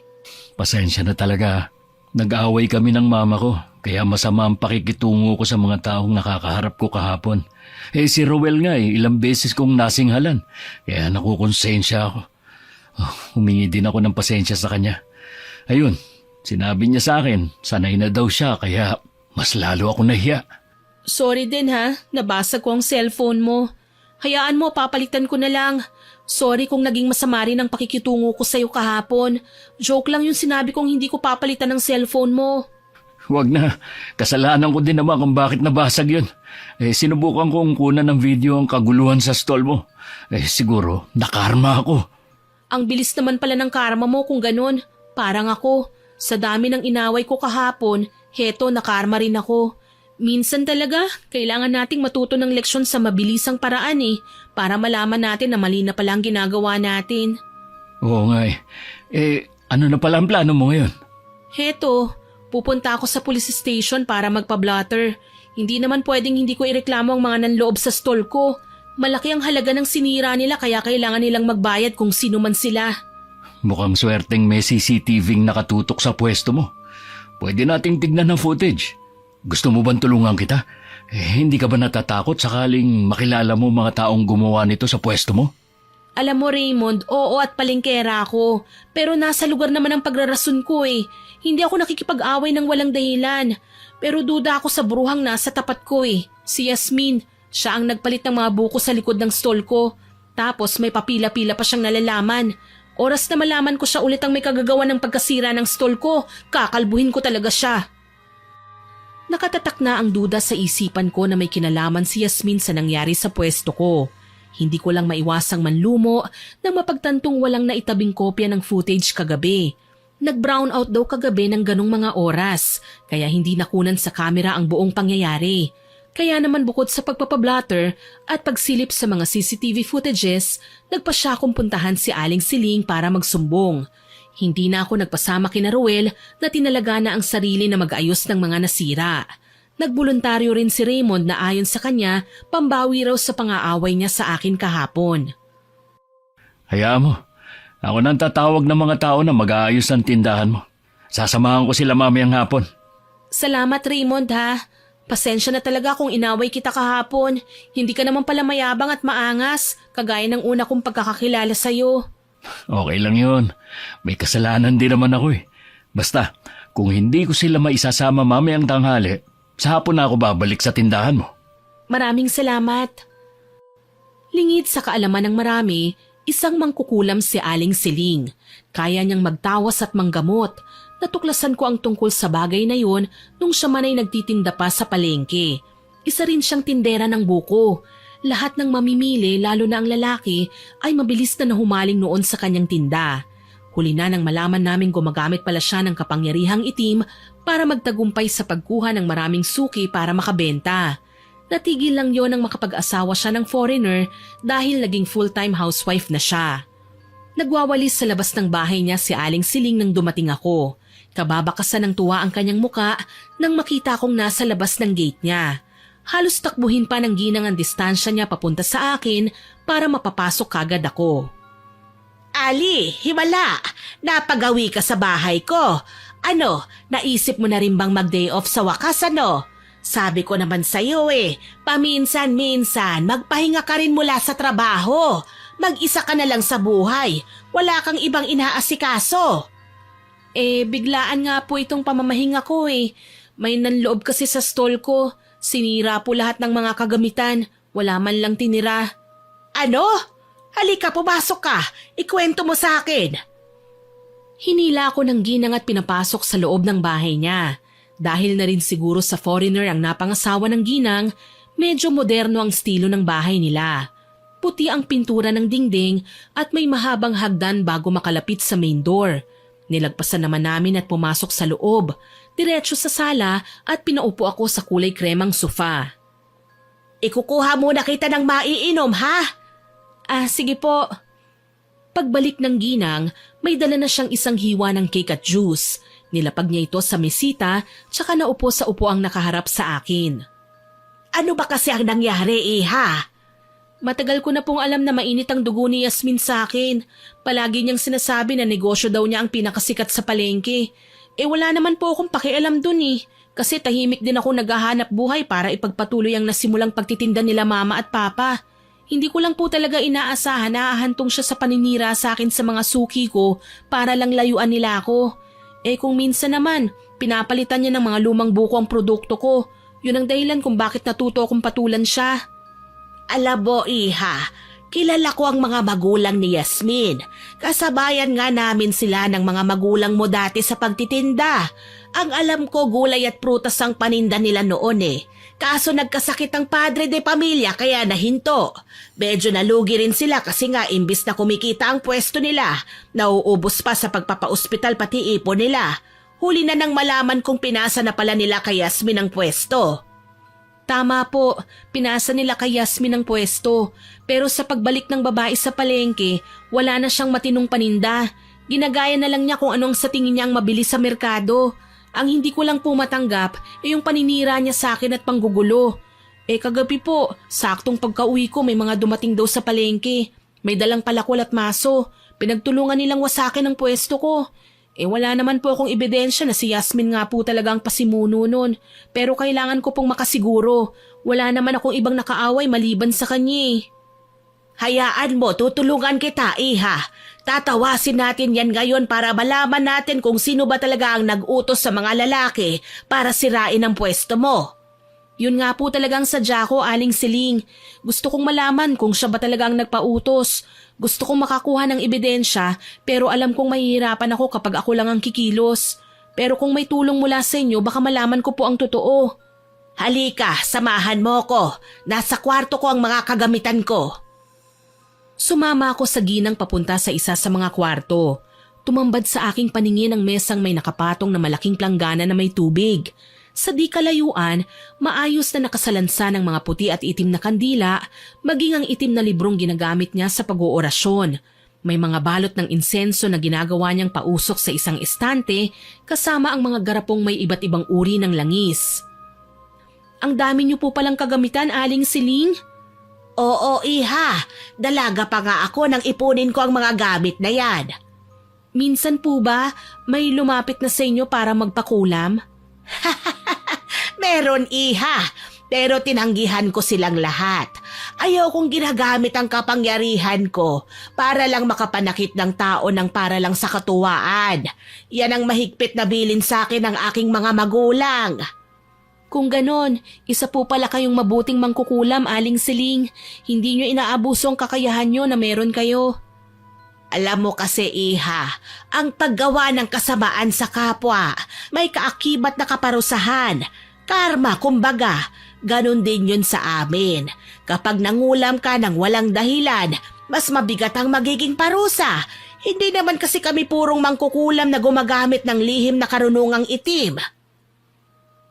Pasensya na talaga. Nag-aaway kami ng mama ko. Kaya masama ang pakikitungo ko sa mga taong nakakaharap ko kahapon. Si Ruel nga ilang beses kong nasinghalan. Kaya nakukonsensya ako. Humingi din ako ng pasensya sa kanya. Ayun, sinabi niya sa akin, sanay na daw siya kaya mas lalo ako nahiya. Sorry din ha, nabasag ko ang cellphone mo. Hayaan mo, papalitan ko na lang. Sorry kung naging masama rin ang pakikitungo ko sa'yo kahapon. Joke lang yung sinabi kong hindi ko papalitan ng cellphone mo. Huwag na. Kasalanan ko din naman kung bakit nabasag yun. Sinubukan kong kunan ng video ang kaguluhan sa stall mo. Siguro, nakarma ako. Ang bilis naman pala ng karma mo kung ganun. Parang ako, sa dami ng inaway ko kahapon, heto nakarma rin ako. Minsan talaga, kailangan nating matuto ng leksyon sa mabilisang paraan para malaman natin na mali na pala ang ginagawa natin. Oo nga ano na pala ang plano mo ngayon? Heto, pupunta ako sa police station para magpa-blotter. Hindi naman pwedeng hindi ko ireklamo ang mga nanloob sa stall ko. Malaki ang halaga ng sinira nila kaya kailangan nilang magbayad kung sino man sila. Mukhang swerteng may CCTV nakatutok sa pwesto mo. Pwede nating tignan ng footage. Gusto mo bang tulungan kita? Hindi ka ba natatakot sakaling makilala mo mga taong gumawa nito sa pwesto mo? Alam mo Raymond, oo at palengkera ako. Pero nasa lugar naman ang pagrarason ko Hindi ako nakikipag-away ng walang dahilan. Pero duda ako sa bruhang nasa tapat ko Si Yasmin, siya ang nagpalit ng mga buko sa likod ng stall ko. Tapos may papila-pila pa siyang nalalaman. Oras na malaman ko siya ulit ang may kagagawa ng pagkasira ng stall ko, kakalbuhin ko talaga siya. Nakatatak na ang duda sa isipan ko na may kinalaman si Yasmin sa nangyari sa pwesto ko. Hindi ko lang maiwasang manlumo nang mapagtantong walang naitabing kopya ng footage kagabi. Nag-brown out daw kagabi ng ganong mga oras, kaya hindi nakunan sa kamera ang buong pangyayari. Kaya naman bukod sa pagpapablatter at pagsilip sa mga CCTV footages, nagpa siya akong puntahan si Aling Siling para magsumbong. Hindi na ako nagpasama kina Ruel na tinalaga na ang sarili na mag-ayos ng mga nasira. Nagboluntaryo rin si Raymond na ayon sa kanya, pambawi raw sa pang-aaway niya sa akin kahapon. Hayaan mo. Ako nang tatawag ng mga tao na mag-aayos ng tindahan mo. Sasamahan ko sila mamayang hapon. Salamat Raymond ha. Pasensya na talaga kung inaway kita kahapon. Hindi ka naman pala mayabang at maangas, kagaya ng una kong pagkakakilala sa'yo. Okay lang yun. May kasalanan din naman ako Basta, kung hindi ko sila maisasama mamayang tanghali, sa hapon na ako babalik sa tindahan mo. Maraming salamat. Lingid sa kaalaman ng marami, isang mangkukulam si Aling Siling. Kaya niyang magtawas at manggamot. Natuklasan ko ang tungkol sa bagay na yun nung siya man ay nagtitinda pa sa palengke. Isa rin siyang tindera ng buko. Lahat ng mamimili, lalo na ang lalaki, ay mabilis na nahumaling noon sa kanyang tinda. Huli na nang malaman naming gumagamit pala siya ng kapangyarihang itim para magtagumpay sa pagkuha ng maraming suki para makabenta. Natigil lang yon nang makapag-asawa siya ng foreigner dahil naging full-time housewife na siya. Nagwawalis sa labas ng bahay niya si Aling Siling nang dumating ako. Kababakasan ng tuwa ang kanyang muka nang makita kong nasa labas ng gate niya. Halos takbuhin pa ng ginang ang distansya niya papunta sa akin para mapapasok kagad ako. Ali, himala! Napagawi ka sa bahay ko. Ano, naisip mo na rin bang mag-day off sa wakas Sabi ko naman sa'yo paminsan-minsan magpahinga ka rin mula sa trabaho. Mag-isa ka na lang sa buhay. Wala kang ibang inaasikaso. Biglaan nga po itong pamamahinga ko May nanloob kasi sa stall ko. Sinira po lahat ng mga kagamitan. Wala man lang tinira. Ano? Halika, pumasok ka. Ikwento mo sa akin. Hinila ako ng ginang at pinapasok sa loob ng bahay niya. Dahil na rin siguro sa foreigner ang napangasawa ng ginang, medyo moderno ang estilo ng bahay nila. Puti ang pintura ng dingding at may mahabang hagdan bago makalapit sa main door. Nilagpasan naman namin at pumasok sa loob, diretso sa sala at pinaupo ako sa kulay kremang sofa. Ikukuha muna kita ng maiinom, ha? Sige po. Pagbalik ng ginang, may dala na siyang isang hiwa ng cake at juice. Nilapag niya ito sa mesita, tsaka naupo sa upuang nakaharap sa akin. Ano ba kasi ang nangyari ha? Matagal ko na pong alam na mainit ang dugo ni Yasmin sa akin. Palagi niyang sinasabi na negosyo daw niya ang pinakasikat sa palengke. Wala naman po akong pakialam dun kasi tahimik din ako naghahanap buhay para ipagpatuloy ang nasimulang pagtitinda nila mama at papa. Hindi ko lang po talaga inaasahan na ahantong siya sa paninira sa akin sa mga suki ko para lang layuan nila ako. Kung minsan naman, pinapalitan niya ng mga lumang buko ang produkto ko. Yun ang dahilan kung bakit natuto akong patulan siya. Alam mo, iha, Kilala ko ang mga magulang ni Yasmin. Kasabayan nga namin sila ng mga magulang mo dati sa pagtitinda. Ang alam ko gulay at prutas ang paninda nila noon eh. Kaso nagkasakit ang padre de pamilya kaya nahinto. Medyo nalugi rin sila kasi nga imbis na kumikita ang pwesto nila, nauubos pa sa pagpapaospital pati ipon nila. Huli na nang malaman kung pinasa na pala nila kay Yasmin ang pwesto. Tama po, pinasa nila kay Yasmin ang pwesto. Pero sa pagbalik ng babae sa palengke, wala na siyang matinong paninda. Ginagaya na lang niya kung anong sa tingin niya ang mabili sa merkado. Ang hindi ko lang po matanggap ay yung paninira niya sa akin at panggugulo. Kagabi po, saktong pagka-uwi ko may mga dumating daw sa palengke. May dalang palakol at maso. Pinagtulungan nilang wasakin ang pwesto ko. Wala naman po akong ebidensya na si Yasmin nga po talaga ang pasimuno nun. Pero kailangan ko pong makasiguro. Wala naman akong ibang nakaaway maliban sa kanya. Hayaan mo, tutulungan kita, Iha. Tatawasin natin yan ngayon para malaman natin kung sino ba talaga ang nag-utos sa mga lalaki para sirain ang pwesto mo. Yun nga po talagang sadya ko, Aling Siling. Gusto kong malaman kung siya ba talaga ang nagpautos. Gusto kong makakuha ng ebidensya pero alam kong mahihirapan ako kapag ako lang ang kikilos. Pero kung may tulong mula sa inyo baka malaman ko po ang totoo. Halika, samahan mo ko. Nasa kwarto ko ang mga kagamitan ko. Sumama ako sa ginang papunta sa isa sa mga kwarto. Tumambad sa aking paningin ang mesang may nakapatong na malaking planggana na may tubig. Sa di kalayuan, maayos na nakasalansa ng mga puti at itim na kandila, maging ang itim na librong ginagamit niya sa pag-oorasyon. May mga balot ng insenso na ginagawa niyang pausok sa isang estante kasama ang mga garapong may iba't ibang uri ng langis. Ang dami niyo po palang kagamitan, Aling Siling? Oo, Iha. Dalaga pa nga ako nang ipunin ko ang mga gamit na yan. Minsan po ba may lumapit na sa inyo para magpakulam? Meron, Iha. Pero tinanggihan ko silang lahat. Ayaw kong ginagamit ang kapangyarihan ko para lang makapanakit ng tao ng para lang sa katuwaan. Yan ang mahigpit na bilin sa akin ng aking mga magulang. Kung ganon, isa po pala kayong mabuting mangkukulam, Aling Siling. Hindi nyo inaabuso ang kakayahan nyo na meron kayo. Alam mo kasi, Iha, ang paggawa ng kasamaan sa kapwa, may kaakibat na kaparusahan. Karma, kumbaga, ganon din yun sa amin. Kapag nangulam ka ng walang dahilan, mas mabigat ang magiging parusa. Hindi naman kasi kami purong mangkukulam na gumagamit ng lihim na karunungang itim.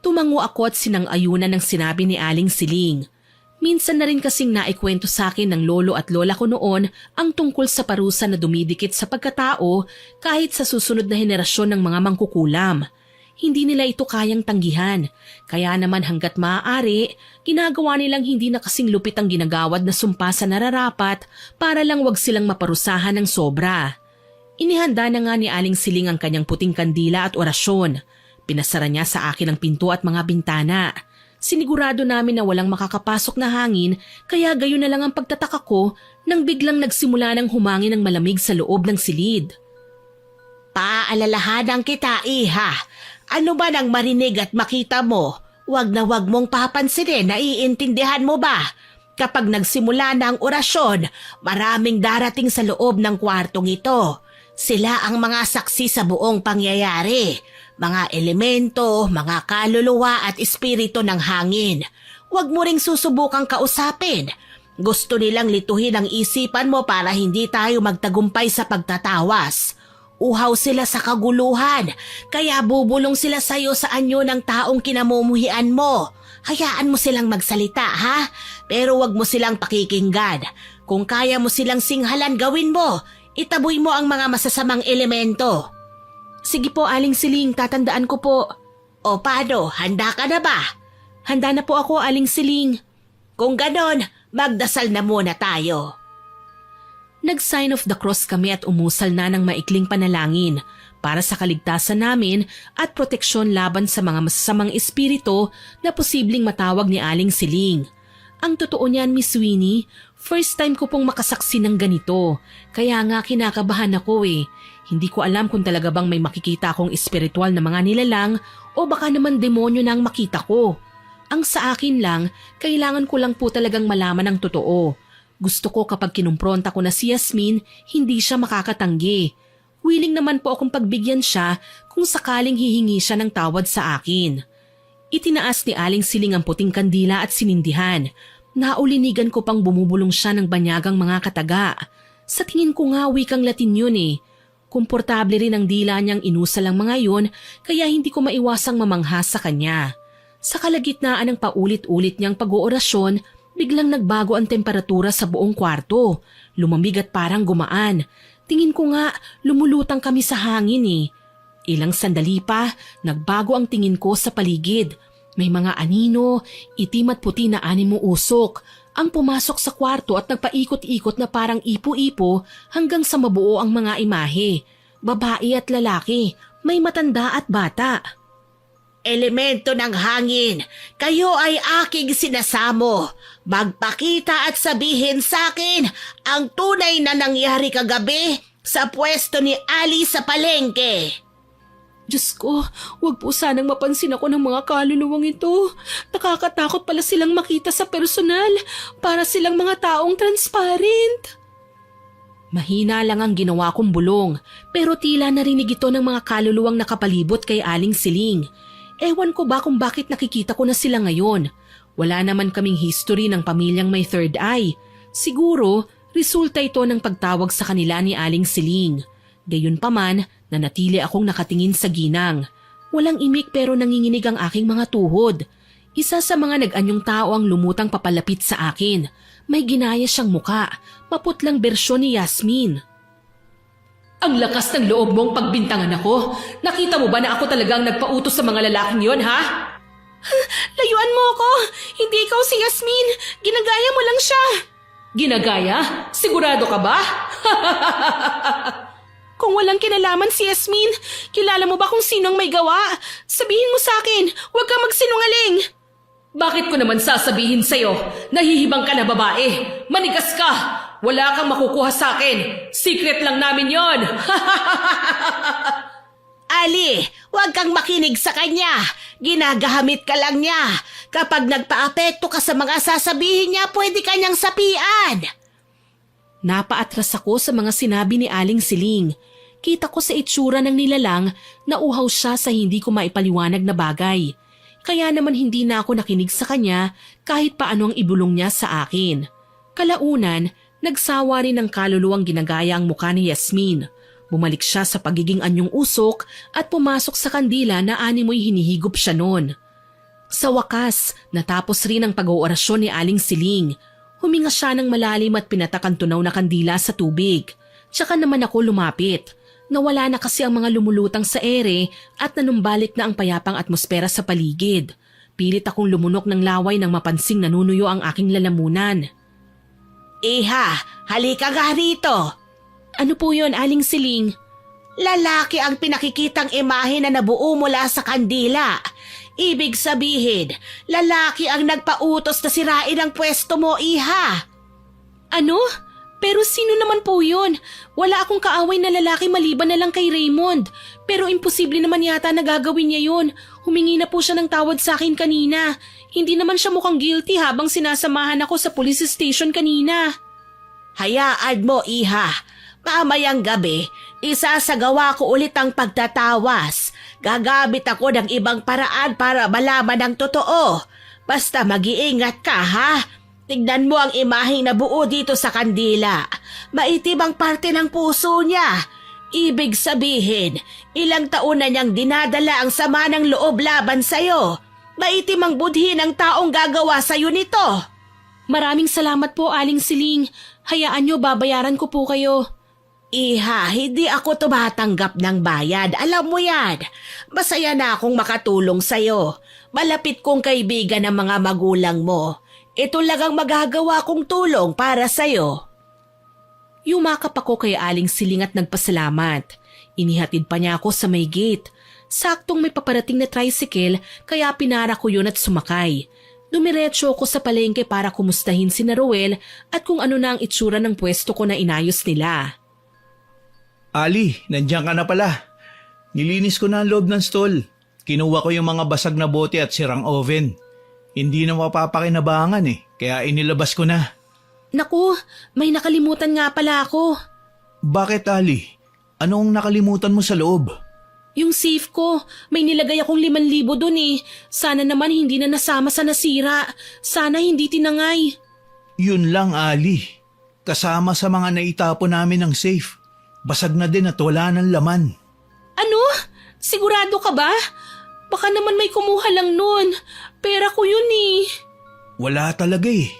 Tumango ako at sinang-ayunan ng sinabi ni Aling Siling. Minsan na rin kasing naikwento sa akin ng lolo at lola ko noon ang tungkol sa parusa na dumidikit sa pagkatao kahit sa susunod na henerasyon ng mga mangkukulam. Hindi nila ito kayang tanggihan, kaya naman hanggat maaari, ginagawa nilang hindi na kasing lupit ang ginagawad na sumpa sa nararapat para lang wag silang maparusahan ng sobra. Inihanda na nga ni Aling Siling ang kanyang puting kandila at orasyon. Pinasara niya sa akin ang pinto at mga bintana. Sinigurado namin na walang makakapasok na hangin kaya gayon na lang ang pagtataka ko nang biglang nagsimula ng humangin ng malamig sa loob ng silid. Paalalahanan kita, Iha. Ano ba nang marinig at makita mo? Wag na wag mong papansinin, naiintindihan mo ba? Kapag nagsimula na ang orasyon, maraming darating sa loob ng kwartong ito. Sila ang mga saksi sa buong pangyayari. Mga elemento, mga kaluluwa at espiritu ng hangin. Huwag mo ring susubukang kausapin. Gusto nilang lituhin ang isipan mo para hindi tayo magtagumpay sa pagtatawas. Uhaw sila sa kaguluhan, kaya bubulong sila sa'yo sa anyo ng taong kinamumuhian mo. Hayaan mo silang magsalita, ha? Pero huwag mo silang pakikinggan. Kung kaya mo silang singhalan, gawin mo. Itaboy mo ang mga masasamang elemento. Sige po, Aling Siling, tatandaan ko po. O paano, handa ka na ba? Handa na po ako, Aling Siling. Kung ganon, magdasal na muna tayo. Nag-sign of the cross kami at umusal na ng maikling panalangin para sa kaligtasan namin at proteksyon laban sa mga masasamang espiritu na posibleng matawag ni Aling Siling. Ang totoo niyan, Miss Winnie, first time ko pong makasaksi ng ganito. Kaya nga kinakabahan ako eh. Hindi ko alam kung talaga bang may makikita akong espiritual na mga nilalang o baka naman demonyo na ang makita ko. Ang sa akin lang, kailangan ko lang po talagang malaman ang totoo. Gusto ko kapag kinumpronta ko na si Yasmin, hindi siya makakatanggi. Willing naman po akong pagbigyan siya kung sakaling hihingi siya ng tawad sa akin. Itinaas ni Aling Siling ang puting kandila at sinindihan. Naulinigan ko pang bumubulong siya ng banyagang mga kataga. Sa tingin ko nga wikang Latin yun eh. Komportable rin ang dila niyang inusal ang mga yun kaya hindi ko maiwasang mamangha sa kanya. Sa kalagitnaan ng paulit-ulit niyang pag-oorasyon, biglang nagbago ang temperatura sa buong kwarto. Lumamig at parang gumaan. Tingin ko nga lumulutang kami sa hangin eh. Ilang sandali pa, nagbago ang tingin ko sa paligid. May mga anino, itim at puti na animo usok ang pumasok sa kwarto at nagpaikot-ikot na parang ipo-ipo hanggang sa mabuo ang mga imahe. Babae at lalaki, may matanda at bata. Elemento ng hangin, kayo ay aking sinasamo. Magpakita at sabihin sa akin ang tunay na nangyari kagabi sa pwesto ni Ali sa palengke. Diyos ko, wag po sanang mapansin ako ng mga kaluluwang ito. Nakakatakot pala silang makita sa personal, para silang mga taong transparent. Mahina lang ang ginawa kong bulong, pero tila narinig ito ng mga kaluluwang nakapalibot kay Aling Siling. Ewan ko ba kung bakit nakikita ko na sila ngayon. Wala naman kaming history ng pamilyang may third eye. Siguro, resulta ito ng pagtawag sa kanila ni Aling Siling. Gayunpaman, nanatili akong nakatingin sa ginang. Walang imik pero nanginginig ang aking mga tuhod. Isa sa mga nag-anyong tao ang lumutang papalapit sa akin. May ginaya siyang muka, maputlang bersyon ni Yasmin. Ang lakas ng loob mong pagbintangan ako. Nakita mo ba na ako talagang nagpautos sa mga lalaking yon, ha? Layuan mo ako! Hindi ikaw si Yasmin! Ginagaya mo lang siya! Ginagaya? Sigurado ka ba? Kung walang kinalaman si Yasmin, kilala mo ba kung sino ang may gawa? Sabihin mo sa akin, huwag kang magsinungaling! Bakit ko naman sasabihin sa'yo? Nahihibang ka na babae! Manigas ka! Wala kang makukuha sa akin! Secret lang namin yon! Ali, huwag kang makinig sa kanya! Ginagahamit ka lang niya! Kapag nagpa-apekto ka sa mga sasabihin niya, pwede kanyang sapian! Napaatras ako sa mga sinabi ni Aling Siling. Kita ko sa itsura ng nilalang na uhaw siya sa hindi ko maipaliwanag na bagay. Kaya naman hindi na ako nakinig sa kanya kahit paano ang ibulong niya sa akin. Kalaunan, nagsawa rin ng kaluluwang ginagaya ang mukha ni Yasmin. Bumalik siya sa pagiging anyong usok at pumasok sa kandila na animoy hinihigop siya noon. Sa wakas, natapos rin ang pag-oorasyon ni Aling Siling. Huminga siya ng malalim at pinatak ang tunaw na kandila sa tubig. Tsaka naman ako lumapit. Nawala na kasi ang mga lumulutang sa ere at nanumbalik na ang payapang atmosfera sa paligid. Pilit akong lumunok ng laway nang mapansing nanunuyo ang aking lalamunan. Iha, halika nga rito. Ano po yon, Aling Siling? Lalaki ang pinakikitang imahe na nabuo mula sa kandila. Ibig sabihin, lalaki ang nagpautos na sirain ang pwesto mo, Iha. Ano? Pero sino naman po yun? Wala akong kaaway na lalaki maliban na lang kay Raymond. Pero imposible naman yata na gagawin niya yun. Humingi na po siya ng tawad sa akin kanina. Hindi naman siya mukhang guilty habang sinasamahan ako sa police station kanina. Hayaan mo, Iha. Mamayang gabi, isasagawa ko ulit ang pagtatawas. Gagamit ako ng ibang paraan para malaman ang totoo. Basta mag-iingat ka, ha? Tignan mo ang imaheng nabuo dito sa kandila. Maitim ang parte ng puso niya. Ibig sabihin, ilang taon na niyang dinadala ang sama ng loob laban sa'yo. Maitim ang budhi ng taong gagawa sa'yo nito. Maraming salamat po, Aling Siling. Hayaan niyo, babayaran ko po kayo. Iha, hindi ako tumatanggap ng bayad. Alam mo yan. Masaya na akong makatulong sa'yo. Malapit kong kaibigan ng mga magulang mo. Ito lang ang magagawa kong tulong para sa'yo. Yumakap ako kay Aling Siling at nagpasalamat. Inihatid pa niya ako sa may gate. Saktong may paparating na tricycle kaya pinara ko yun at sumakay. Dumiretso ako sa palengke para kumustahin si Ruel at kung ano na ang itsura ng pwesto ko na inayos nila. Ali, nandiyan ka na pala. Nilinis ko na ang loob ng stall. Kinuha ko yung mga basag na bote at sirang oven. Hindi na mapapakinabangan kaya inilabas ko na. Naku, may nakalimutan nga pala ako. Bakit, Ali? Anong nakalimutan mo sa loob? Yung safe ko, may nilagay akong 5,000 dun eh. Sana naman hindi na nasama sa nasira. Sana hindi tinangay. Yun lang, Ali. Kasama sa mga naitapon namin ng safe. Basag na din at wala ng laman. Ano? Sigurado ka ba? Baka naman may kumuha lang nun. Pera ko yun eh. Wala talaga eh.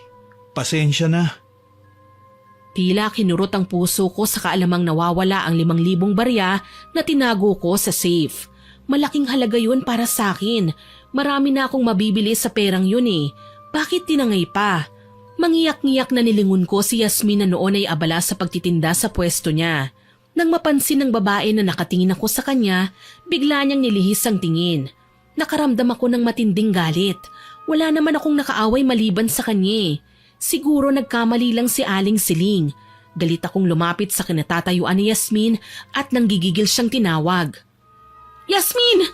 Pasensya na. Tila kinurot ang puso ko sa kaalamang nawawala ang 5,000 barya na tinago ko sa safe. Malaking halaga yun para sa akin. Marami na akong mabibili sa perang yun eh. Bakit tinangay pa? Mangiyak-ngiyak na nilingon ko si Yasmin na noon ay abala sa pagtitinda sa pwesto niya. Nang mapansin ng babae na nakatingin ako sa kanya, bigla niyang nilihis ang tingin. Nakaramdam ako ng matinding galit. Wala naman akong nakaaway maliban sa kanya. Siguro nagkamali lang si Aling Siling. Galit akong lumapit sa kinatatayuan ni Yasmin at nang gigigil siyang tinawag. Yasmin!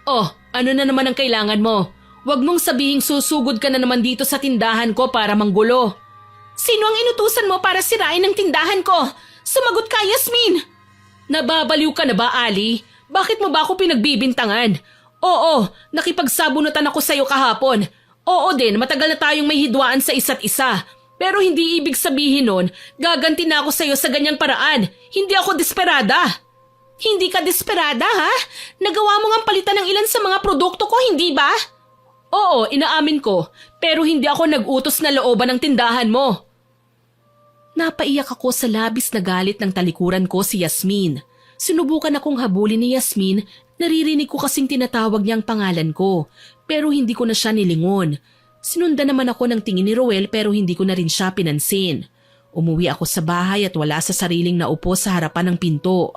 Oh, ano na naman ang kailangan mo? Huwag mong sabihing susugod ka na naman dito sa tindahan ko para manggulo. Sino ang inutusan mo para sirain ang tindahan ko? Sumagot ka, Yasmin! Nababaliw ka na ba, Ali? Bakit mo ba ako pinagbibintangan? Oo, nakipagsabunutan ako sa'yo kahapon. Oo din, matagal na tayong may hidwaan sa isa't isa. Pero hindi ibig sabihin nun, gaganti na ako sa'yo sa ganyang paraan. Hindi ako desperada. Hindi ka desperada, ha? Nagawa mo ngang palitan ng ilan sa mga produkto ko, hindi ba? Oo, inaamin ko. Pero hindi ako nag-utos na looban ng tindahan mo. Napaiyak ako sa labis na galit ng talikuran ko si Yasmin. Sinubukan akong habulin ni Yasmin, naririnig ko kasing tinatawag niya ang pangalan ko. Pero hindi ko na siya nilingon. Sinundan naman ako ng tingin ni Roel pero hindi ko na rin siya pinansin. Umuwi ako sa bahay at wala sa sariling naupo sa harapan ng pinto.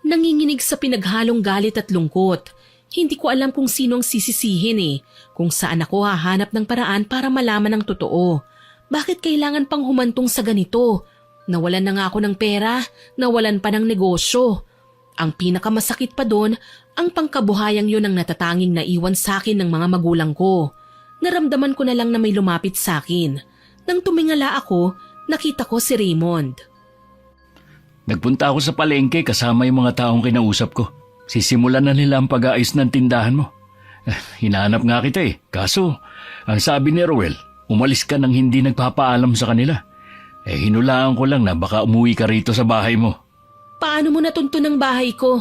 Nanginginig sa pinaghalong galit at lungkot. Hindi ko alam kung sino ang sisisihin eh. Kung saan ako hahanap ng paraan para malaman ang totoo. Bakit kailangan pang humantong sa ganito? Nawalan na nga ako ng pera, nawalan pa ng negosyo. Ang pinakamasakit pa doon, ang pangkabuhayang yun ang natatanging naiwan sa akin ng mga magulang ko. Naramdaman ko na lang na may lumapit sa akin. Nang tumingala ako, nakita ko si Raymond. Nagpunta ako sa palengke kasama yung mga taong kinausap ko. Sisimulan na nila ang pag-aayos ng tindahan mo. Hinahanap nga kita eh. Kaso, ang sabi ni Roel, umalis ka nang hindi nagpapaalam sa kanila. Hinulaan ko lang na baka umuwi ka rito sa bahay mo. Paano mo natunto ng bahay ko?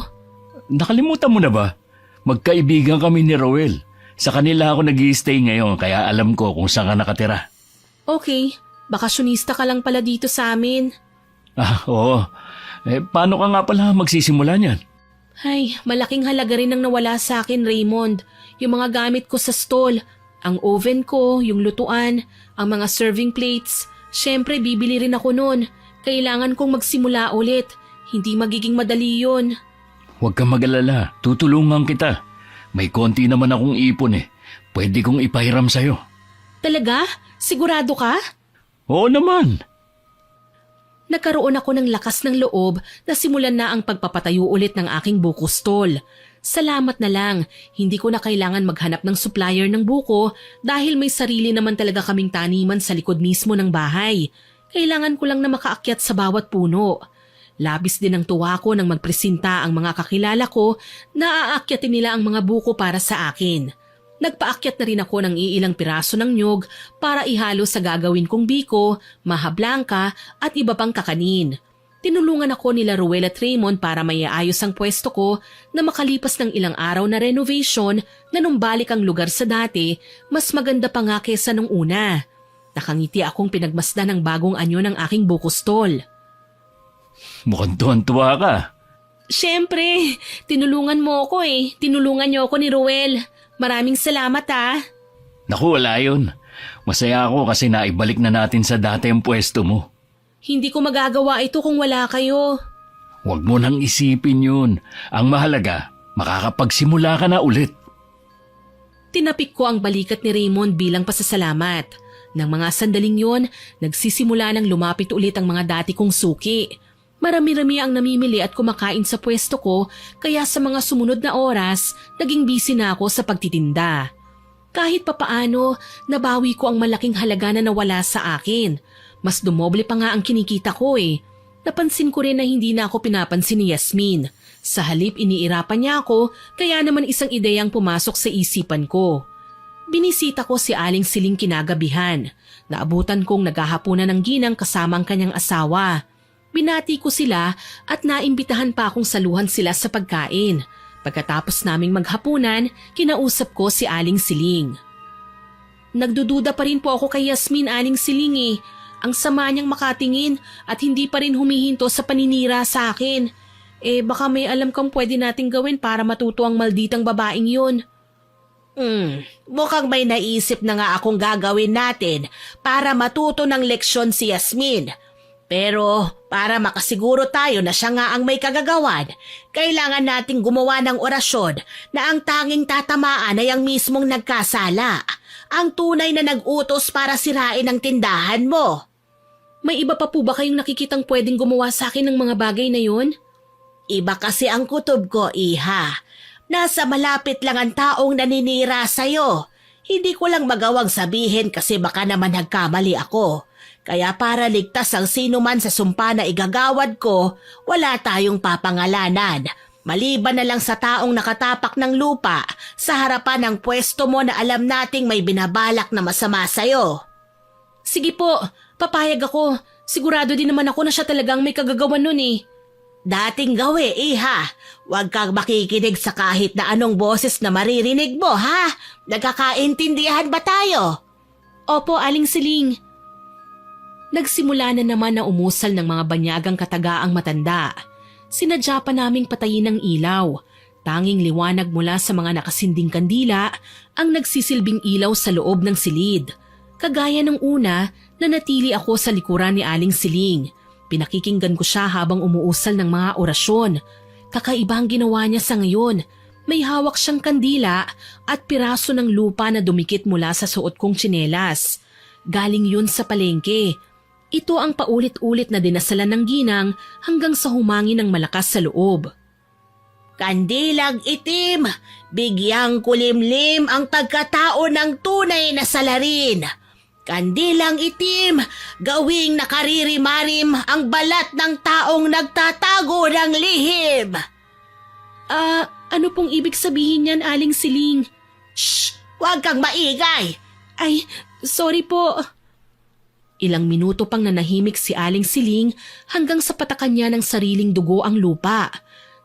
Nakalimutan mo na ba? Magkaibigan kami ni Roel. Sa kanila ako nag-i-stay ngayon kaya alam ko kung saan ka nakatira. Okay, bakasyonista ka lang pala dito sa amin. Oo. Paano ka nga pala magsisimula niyan? Ay, malaking halaga rin ang nawala sa akin, Raymond. Yung mga gamit ko sa stall, ang oven ko, yung lutuan, ang mga serving plates. Siyempre, bibili rin ako nun. Kailangan kong magsimula ulit. Hindi magiging madali yun. Huwag kang mag-alala. Tutulungan kita. May konti naman akong ipon eh. Pwede kong ipahiram sa'yo. Talaga? Sigurado ka? Oo naman. Nagkaroon ako ng lakas ng loob na simulan na ang pagpapatayo ulit ng aking buko stall. Salamat na lang, hindi ko na kailangan maghanap ng supplier ng buko dahil may sarili naman talaga kaming taniman sa likod mismo ng bahay. Kailangan ko lang na makaakyat sa bawat puno. Labis din ang tuwa ko nang magpresenta ang mga kakilala ko na aakyatin nila ang mga buko para sa akin. Nagpaakyat na rin ako ng iilang piraso ng nyog para ihalo sa gagawin kong biko, maha blanca at iba pang kakanin. Tinulungan ako nila Ruel at Raymond para maiayos ang pwesto ko na makalipas ng ilang araw na renovation na nung balik ang lugar sa dati, mas maganda pa nga kesa nung una. Nakangiti akong pinagmasdan ng bagong anyo ng aking buko stall. Mukhang tuwan-tuwa ka. Siyempre, tinulungan mo ako eh. Tinulungan niyo ako ni Ruel. Maraming salamat ah. Naku, wala yun. Masaya ako kasi naibalik na natin sa dati ang pwesto mo. Hindi ko magagawa ito kung wala kayo. Huwag mo nang isipin yun. Ang mahalaga, makakapagsimula ka na ulit. Tinapik ko ang balikat ni Raymond bilang pasasalamat. Nang mga sandaling yon, nagsisimula ng lumapit ulit ang mga dati kong suki. Marami-rami ang namimili at kumakain sa pwesto ko kaya sa mga sumunod na oras, naging busy na ako sa pagtitinda. Kahit papaano, nabawi ko ang malaking halaga na nawala sa akin. Mas dumoble pa nga ang kinikita ko eh. Napansin ko rin na hindi na ako pinapansin ni Yasmin. Sa halip iniirapan niya ako, kaya naman isang ideyang pumasok sa isipan ko. Binisita ko si Aling Siling kinagabihan. Naabutan kong naghahapunan ng ginang kasama ang kanyang asawa. Binati ko sila at naimbitahan pa akong saluhan sila sa pagkain. Pagkatapos naming maghapunan, kinausap ko si Aling Siling. Nagdududa pa rin po ako kay Yasmin, Aling Siling eh. Ang sama niyang makatingin at hindi pa rin humihinto sa paninira sa akin. Baka may alam kang pwede nating gawin para matuto ang malditang babaeng yun. Mukhang may naisip na nga akong gagawin natin para matuto ng leksyon si Yasmin. Pero para makasiguro tayo na siya nga ang may kagagawan, kailangan nating gumawa ng orasyon na ang tanging tatamaan ay ang mismong nagkasala. Ang tunay na nag-utos para sirain ang tindahan mo. May iba pa po ba kayong nakikitang pwedeng gumawa sa akin ng mga bagay na yun? Iba kasi ang kutob ko, Iha. Nasa malapit lang ang taong naninira sa'yo. Hindi ko lang magawang sabihin kasi baka naman nagkamali ako. Kaya para ligtas ang sino man sa sumpa na igagawad ko, wala tayong papangalanan. Maliban na lang sa taong nakatapak ng lupa sa harapan ng pwesto mo na alam nating may binabalak na masama sa'yo. Sige po, papayag ako. Sigurado din naman ako na siya talagang may kagagawan nun eh. Dating gawi, Iha. Huwag kang makikinig sa kahit na anong boses na maririnig mo, ha? Nagkakaintindihan ba tayo? Opo, Aling Siling. Nagsimula na naman na umusal ng mga banyagang katagaang matanda. Sinadya pa naming patayin ng ilaw. Tanging liwanag mula sa mga nakasinding kandila ang nagsisilbing ilaw sa loob ng silid. Kagaya ng una, nanatili ako sa likuran ni Aling Siling. Pinakikinggan ko siya habang umuusal ng mga orasyon. Kakaiba ang ginawa niya sa ngayon. May hawak siyang kandila at piraso ng lupa na dumikit mula sa suot kong tsinelas. Galing yun sa palengke. Ito ang paulit-ulit na dinasalan ng ginang hanggang sa humangin ng malakas sa loob. Kandilang itim, bigyang kulimlim ang pagkatao ng tunay na salarin. Kandilang itim, gawing nakaririmarim ang balat ng taong nagtatago ng lihim. Ano pong ibig sabihin niyan, Aling Siling? Shh! Huwag kang maingay! Ay, sorry po. Ilang minuto pang nanahimik si Aling Siling hanggang sa patakan niya ng sariling dugo ang lupa.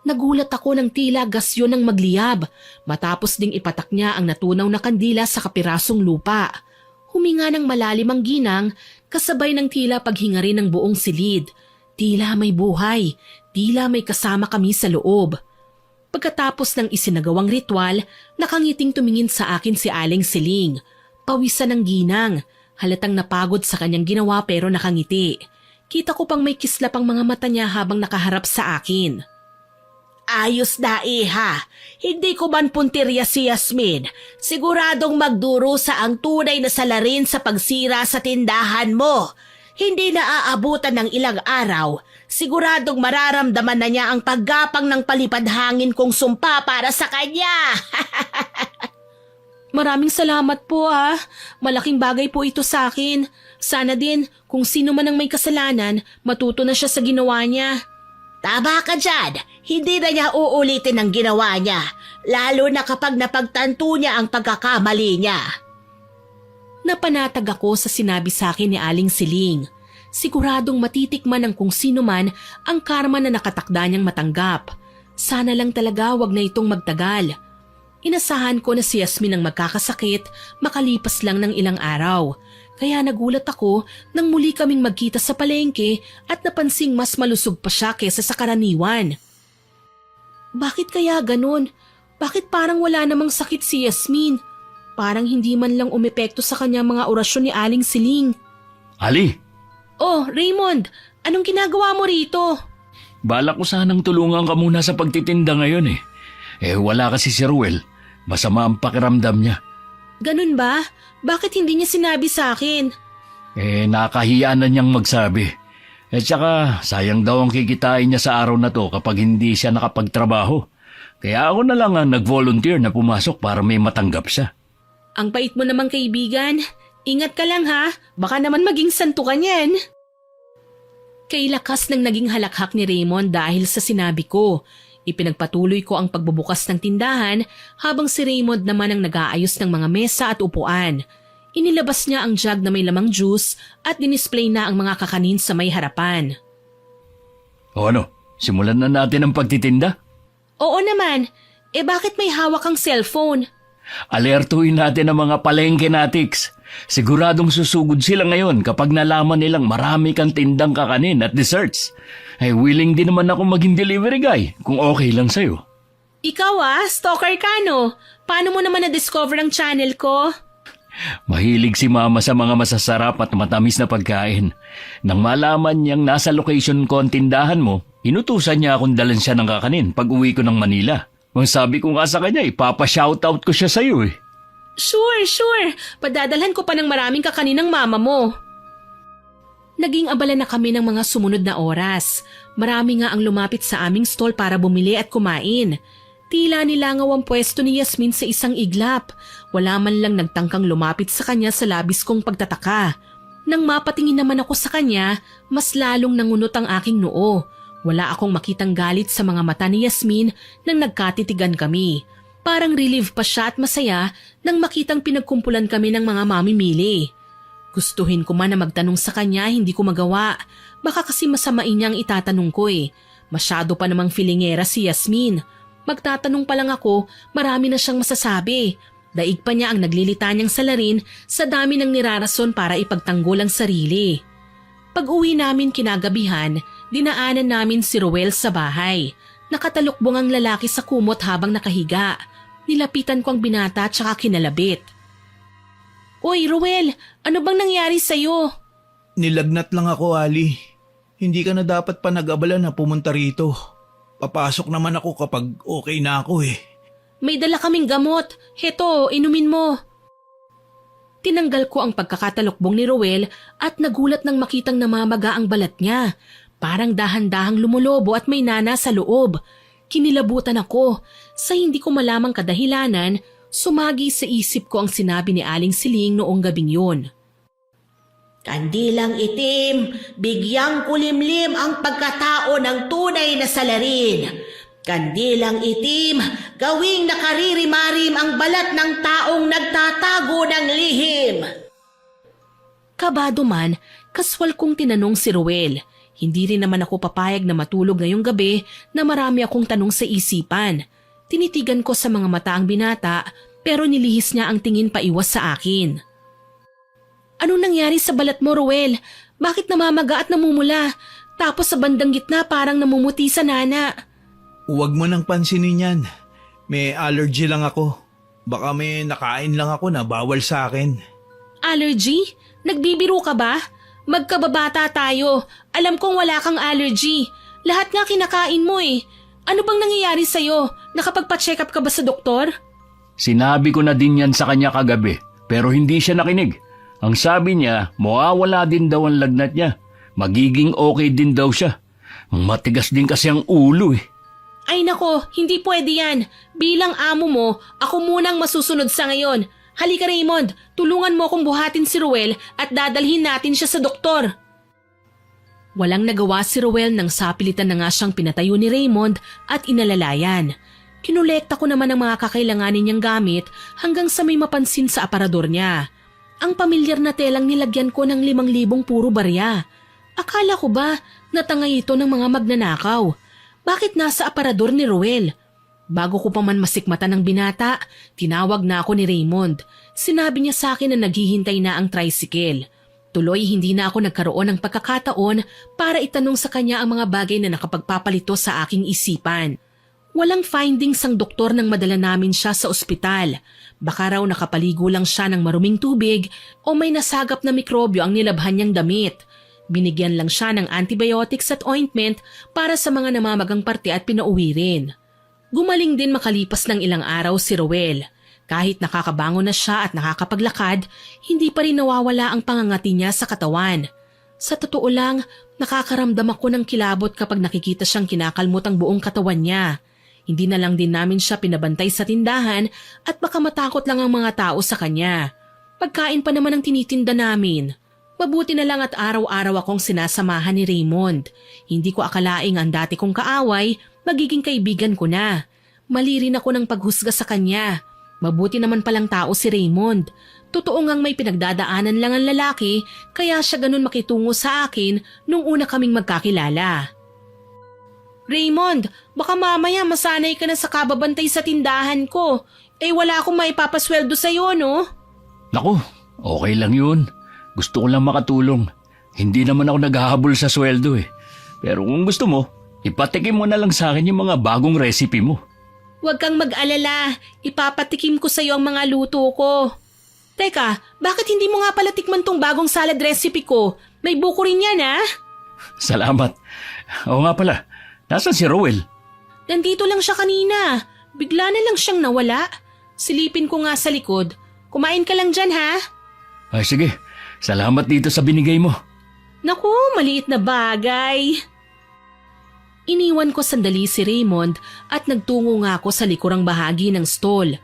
Nagulat ako ng tila gasyon ng magliyab matapos ding ipatak niya ang natunaw na kandila sa kapirasong lupa. Huminga ng malalim ang ginang kasabay ng tila paghinga rin ng buong silid. Tila may buhay, tila may kasama kami sa loob. Pagkatapos ng isinagawang ritual, nakangiting tumingin sa akin si Aling Siling. Pawisan ng ginang, halatang napagod sa kanyang ginawa pero nakangiti. Kita ko pang may kislap ang mga mata niya habang nakaharap sa akin. Ayos na, Iha. Hindi ko man puntirya si Yasmin. Siguradong magdurusa ang tunay na salarin sa pagsira sa tindahan mo. Hindi na aabutan ng ilang araw. Siguradong mararamdaman na niya ang paggapang ng palipad-hangin kong sumpa para sa kanya. Maraming salamat po ah. Malaking bagay po ito sa akin. Sana din kung sino man ang may kasalanan, matuto na siya sa ginawa niya. Tama ka dyan. Hindi na niya uulitin ang ginawa niya. Lalo na kapag napagtanto niya ang pagkakamali niya. Napanatag ako sa sinabi sa akin ni Aling Siling. Siguradong matitikman ng kung sino man ang karma na nakatakda niyang matanggap. Sana lang talaga wag na itong magtagal. Inasahan ko na si Yasmin ang magkakasakit makalipas lang ng ilang araw. Kaya nagulat ako nang muli kaming magkita sa palengke at napansing mas malusog pa siya kesa sa karaniwan. Bakit kaya ganun? Bakit parang wala namang sakit si Yasmin? Parang hindi man lang umepekto sa kanya mga orasyon ni Aling Siling. Ali, Oh, Raymond, anong ginagawa mo rito? balak ko sanang tulungan ka muna sa pagtitinda ngayon eh. Wala kasi si Ruel. Masama ang pakiramdam niya. Ganun ba? Bakit hindi niya sinabi sa akin? Nakahiya na niyang magsabi. Tsaka sayang daw ang kikitain niya sa araw na to kapag hindi siya nakapagtrabaho. Kaya ako na lang ang nag-volunteer na pumasok para may matanggap siya. Ang pait mo namang kaibigan. Ingat ka lang ha, baka naman maging santo ka niyan. Kay lakas ng naging halakhak ni Raymond dahil sa sinabi ko. Ipinagpatuloy ko ang pagbubukas ng tindahan habang si Raymond naman ang nag-aayos ng mga mesa at upuan. Inilabas niya ang jug na may lamang juice at dinisplay na ang mga kakanin sa may harapan. O ano, simulan na natin ang pagtitinda? Oo naman, bakit may hawak kang cellphone? Alertuhin natin ang mga palengke natics. Siguradong susugod sila ngayon kapag nalaman nilang marami kang tindang kakanin at desserts. Willing din naman ako maging delivery guy kung okay lang sa'yo. Ikaw stalker ka no? Paano mo naman na-discover ang channel ko? Mahilig si Mama sa mga masasarap at matamis na pagkain. Nang malaman niyang nasa location ko ang tindahan mo, inutusan niya akong dalan siya ng kakanin pag uwi ko ng Manila. Ang sabi ko nga sa kanya, ipapa-shoutout ko siya sa'yo eh. Sure. Padadalhan ko pa ng maraming kakanin ng mama mo. Naging abala na kami ng mga sumunod na oras. Marami nga ang lumapit sa aming stall para bumili at kumain. Tila nilangaw ang pwesto ni Yasmin sa isang iglap. Wala man lang nagtangkang lumapit sa kanya sa labis kong pagtataka. Nang mapatingin naman ako sa kanya, mas lalong nangunot ang aking noo. Wala akong makitang galit sa mga mata ni Yasmin nang nagkatitigan kami. Parang relieve pa siya at masaya nang makitang pinagkumpulan kami ng mga mamimili. Gustuhin ko man na magtanong sa kanya, hindi ko magawa. Baka kasi masamain niya ang itatanong ko eh. Masyado pa namang filingera si Yasmin. Magtatanong pa lang ako, marami na siyang masasabi. Daig pa niya ang naglilita niyang salarin sa dami ng nirarason para ipagtanggol ang sarili. Pag-uwi namin kinagabihan, dinaanan namin si Ruel sa bahay. Nakatalukbong ang lalaki sa kumot habang nakahiga. Nilapitan ko ang binata at saka kinalabit. Uy, Ruel, ano bang nangyari sa'yo? Nilagnat lang ako, Ali. Hindi ka na dapat pa nag-abala na pumunta rito. Papasok naman ako kapag okay na ako eh. May dala kaming gamot. Heto, inumin mo. Tinanggal ko ang pagkakatalukbong ni Ruel at nagulat nang makitang namamaga ang balat niya. Parang dahan-dahang lumulobo at may nana sa loob. Kinilabutan ako. Sa hindi ko malamang kadahilanan, sumagi sa isip ko ang sinabi ni Aling Siling noong gabing yun. Kandilang itim, bigyang kulimlim ang pagkatao ng tunay na salarin. Kandilang itim, gawing nakaririmarim ang balat ng taong nagtatago ng lihim. Kabado man, kaswal kong tinanong si Ruel. Hindi rin naman ako papayag na matulog ngayong gabi na marami akong tanong sa isipan. Tinitigan ko sa mga mata ang binata pero nilihis niya ang tingin paiwas sa akin. Anong nangyari sa balat mo, Ruel? Bakit namamaga at namumula? Tapos sa bandang gitna parang namumuti sa nana. Huwag mo nang pansinin yan. May allergy lang ako. Baka may nakain lang ako na bawal sa akin. Allergy? Nagbibiro ka ba? Magkababata tayo. Alam kong wala kang allergy. Lahat nga kinakain mo eh. Ano bang nangyayari sa'yo? Nakapagpa-check up ka ba sa doktor? Sinabi ko na din yan sa kanya kagabi, pero hindi siya nakinig. Ang sabi niya, mawawala din daw ang lagnat niya. Magiging okay din daw siya. Matigas din kasi ang ulo eh. Ay nako, hindi pwede yan. Bilang amo mo, ako munang masusunod sa ngayon. Halika Raymond, tulungan mo akong buhatin si Ruel at dadalhin natin siya sa doktor. Walang nagawa si Ruel nang sapilitan na nga siyang pinatayo ni Raymond at inalalayan. Kinolekta ko naman ang mga kakailanganin niyang gamit hanggang sa may mapansin sa aparador niya. Ang pamilyar na telang nilagyan ko ng 5,000 puro barya. Akala ko ba natangay ito ng mga magnanakaw? Bakit nasa aparador ni Ruel? Bago ko pa man masikmatan ng binata, tinawag na ako ni Raymond. Sinabi niya sa akin na naghihintay na ang tricycle. Tuloy hindi na ako nagkaroon ng pagkakataon para itanong sa kanya ang mga bagay na nakapagpapalito sa aking isipan. Walang findings ang doktor nang madala namin siya sa ospital. Baka raw nakapaligo lang siya ng maruming tubig o may nasagap na mikrobyo ang nilabhan niyang damit. Binigyan lang siya ng antibiotics at ointment para sa mga namamagang parte at pinauwi rin. Gumaling din makalipas ng ilang araw si Ruel. Kahit nakakabangon na siya at nakakapaglakad, hindi pa rin nawawala ang pangangati niya sa katawan. Sa totoo lang, nakakaramdam ako ng kilabot kapag nakikita siyang kinakalmot ang buong katawan niya. Hindi na lang din namin siya pinabantay sa tindahan at baka matakot lang ang mga tao sa kanya. Pagkain pa naman ang tinitinda namin. Mabuti na lang at araw-araw akong sinasamahan ni Raymond. Hindi ko akalaing ang dati kong kaaway, magiging kaibigan ko na. Mali rin ako ng paghusga sa kanya. Mabuti naman palang tao si Raymond. Totoo ngang may pinagdadaanan lang ang lalaki, kaya siya ganun makitungo sa akin nung una kaming magkakilala. Raymond, baka mamaya masanay ka na sa kababantay sa tindahan ko. Wala akong maipapasweldo sa'yo, no? Naku, okay lang yun. Gusto ko lang makatulong. Hindi naman ako naghahabol sa sweldo eh. Pero kung gusto mo, ipatikim mo na lang sa akin yung mga bagong recipe mo. Huwag kang mag-alala. Ipapatikim ko sa'yo ang mga luto ko. Teka, bakit hindi mo nga pala tikman tong bagong salad recipe ko? May buko rin yan, ha? Salamat. Oo nga pala, nasan si Rowel? Nandito lang siya kanina. Bigla na lang siyang nawala. Silipin ko nga sa likod. Kumain ka lang dyan, ha? Ay sige, salamat dito sa binigay mo. Naku, maliit na bagay. Iniwan ko sandali si Raymond at nagtungo nga ako sa likurang bahagi ng stall.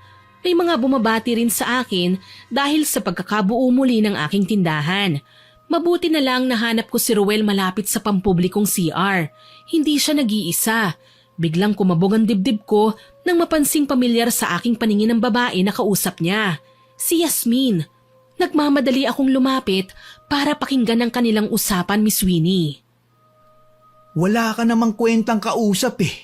May mga bumabati rin sa akin dahil sa pagkakabuo muli ng aking tindahan. Mabuti na lang nahanap ko si Rowel malapit sa pampublikong CR. Hindi siya nag-iisa. Biglang kumabog ang dibdib ko nang mapansing pamilyar sa aking paningin ng babae na kausap niya. Si Yasmin. Nagmamadali akong lumapit para pakinggan ang kanilang usapan, Miss Winnie. Wala ka namang kwentang kausap eh.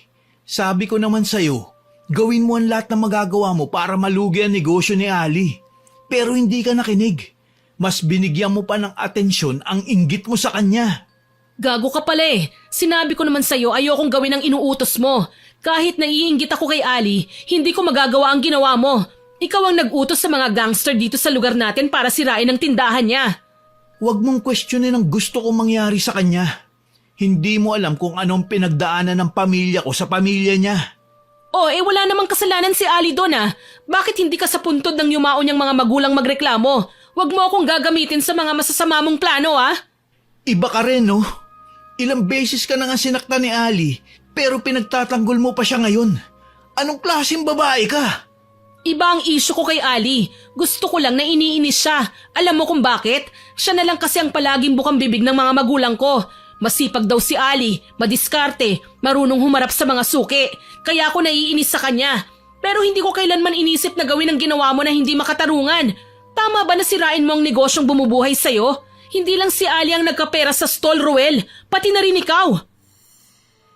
Sabi ko naman sa'yo, gawin mo ang lahat na magagawa mo para malugi ang negosyo ni Ali. Pero hindi ka nakinig. Mas binigyan mo pa ng atensyon ang inggit mo sa kanya. Gago ka pala eh. Sinabi ko naman sa'yo ayokong gawin ang inuutos mo. Kahit naiinggit ako kay Ali, hindi ko magagawa ang ginawa mo. Ikaw ang nag-utos sa mga gangster dito sa lugar natin para sirain ang tindahan niya. Huwag mong questionin ang gusto kong mangyari sa kanya. Hindi mo alam kung anong pinagdaanan ng pamilya ko sa pamilya niya. Wala namang kasalanan si Ali doon ah. Bakit hindi ka sa puntod ng yumao niyang mga magulang magreklamo? Huwag mo akong gagamitin sa mga masasama mong plano ah. Iba ka rin, no? Ilang beses ka na nga sinaktan ni Ali, pero pinagtatanggol mo pa siya ngayon. Anong klaseng babae ka? Iba ang issue ko kay Ali. Gusto ko lang na iniinis siya. Alam mo kung bakit? Siya na lang kasi ang palaging bukang bibig ng mga magulang ko. Masipag daw si Ali, madiskarte, marunong humarap sa mga suki. Kaya ako naiinis sa kanya. Pero hindi ko kailanman inisip na gawin ang ginawa mo na hindi makatarungan. Tama ba na sirain mo ang negosyong bumubuhay sa'yo? Hindi lang si Ali ang nagkapera sa stall, Ruel. Pati na rin ikaw.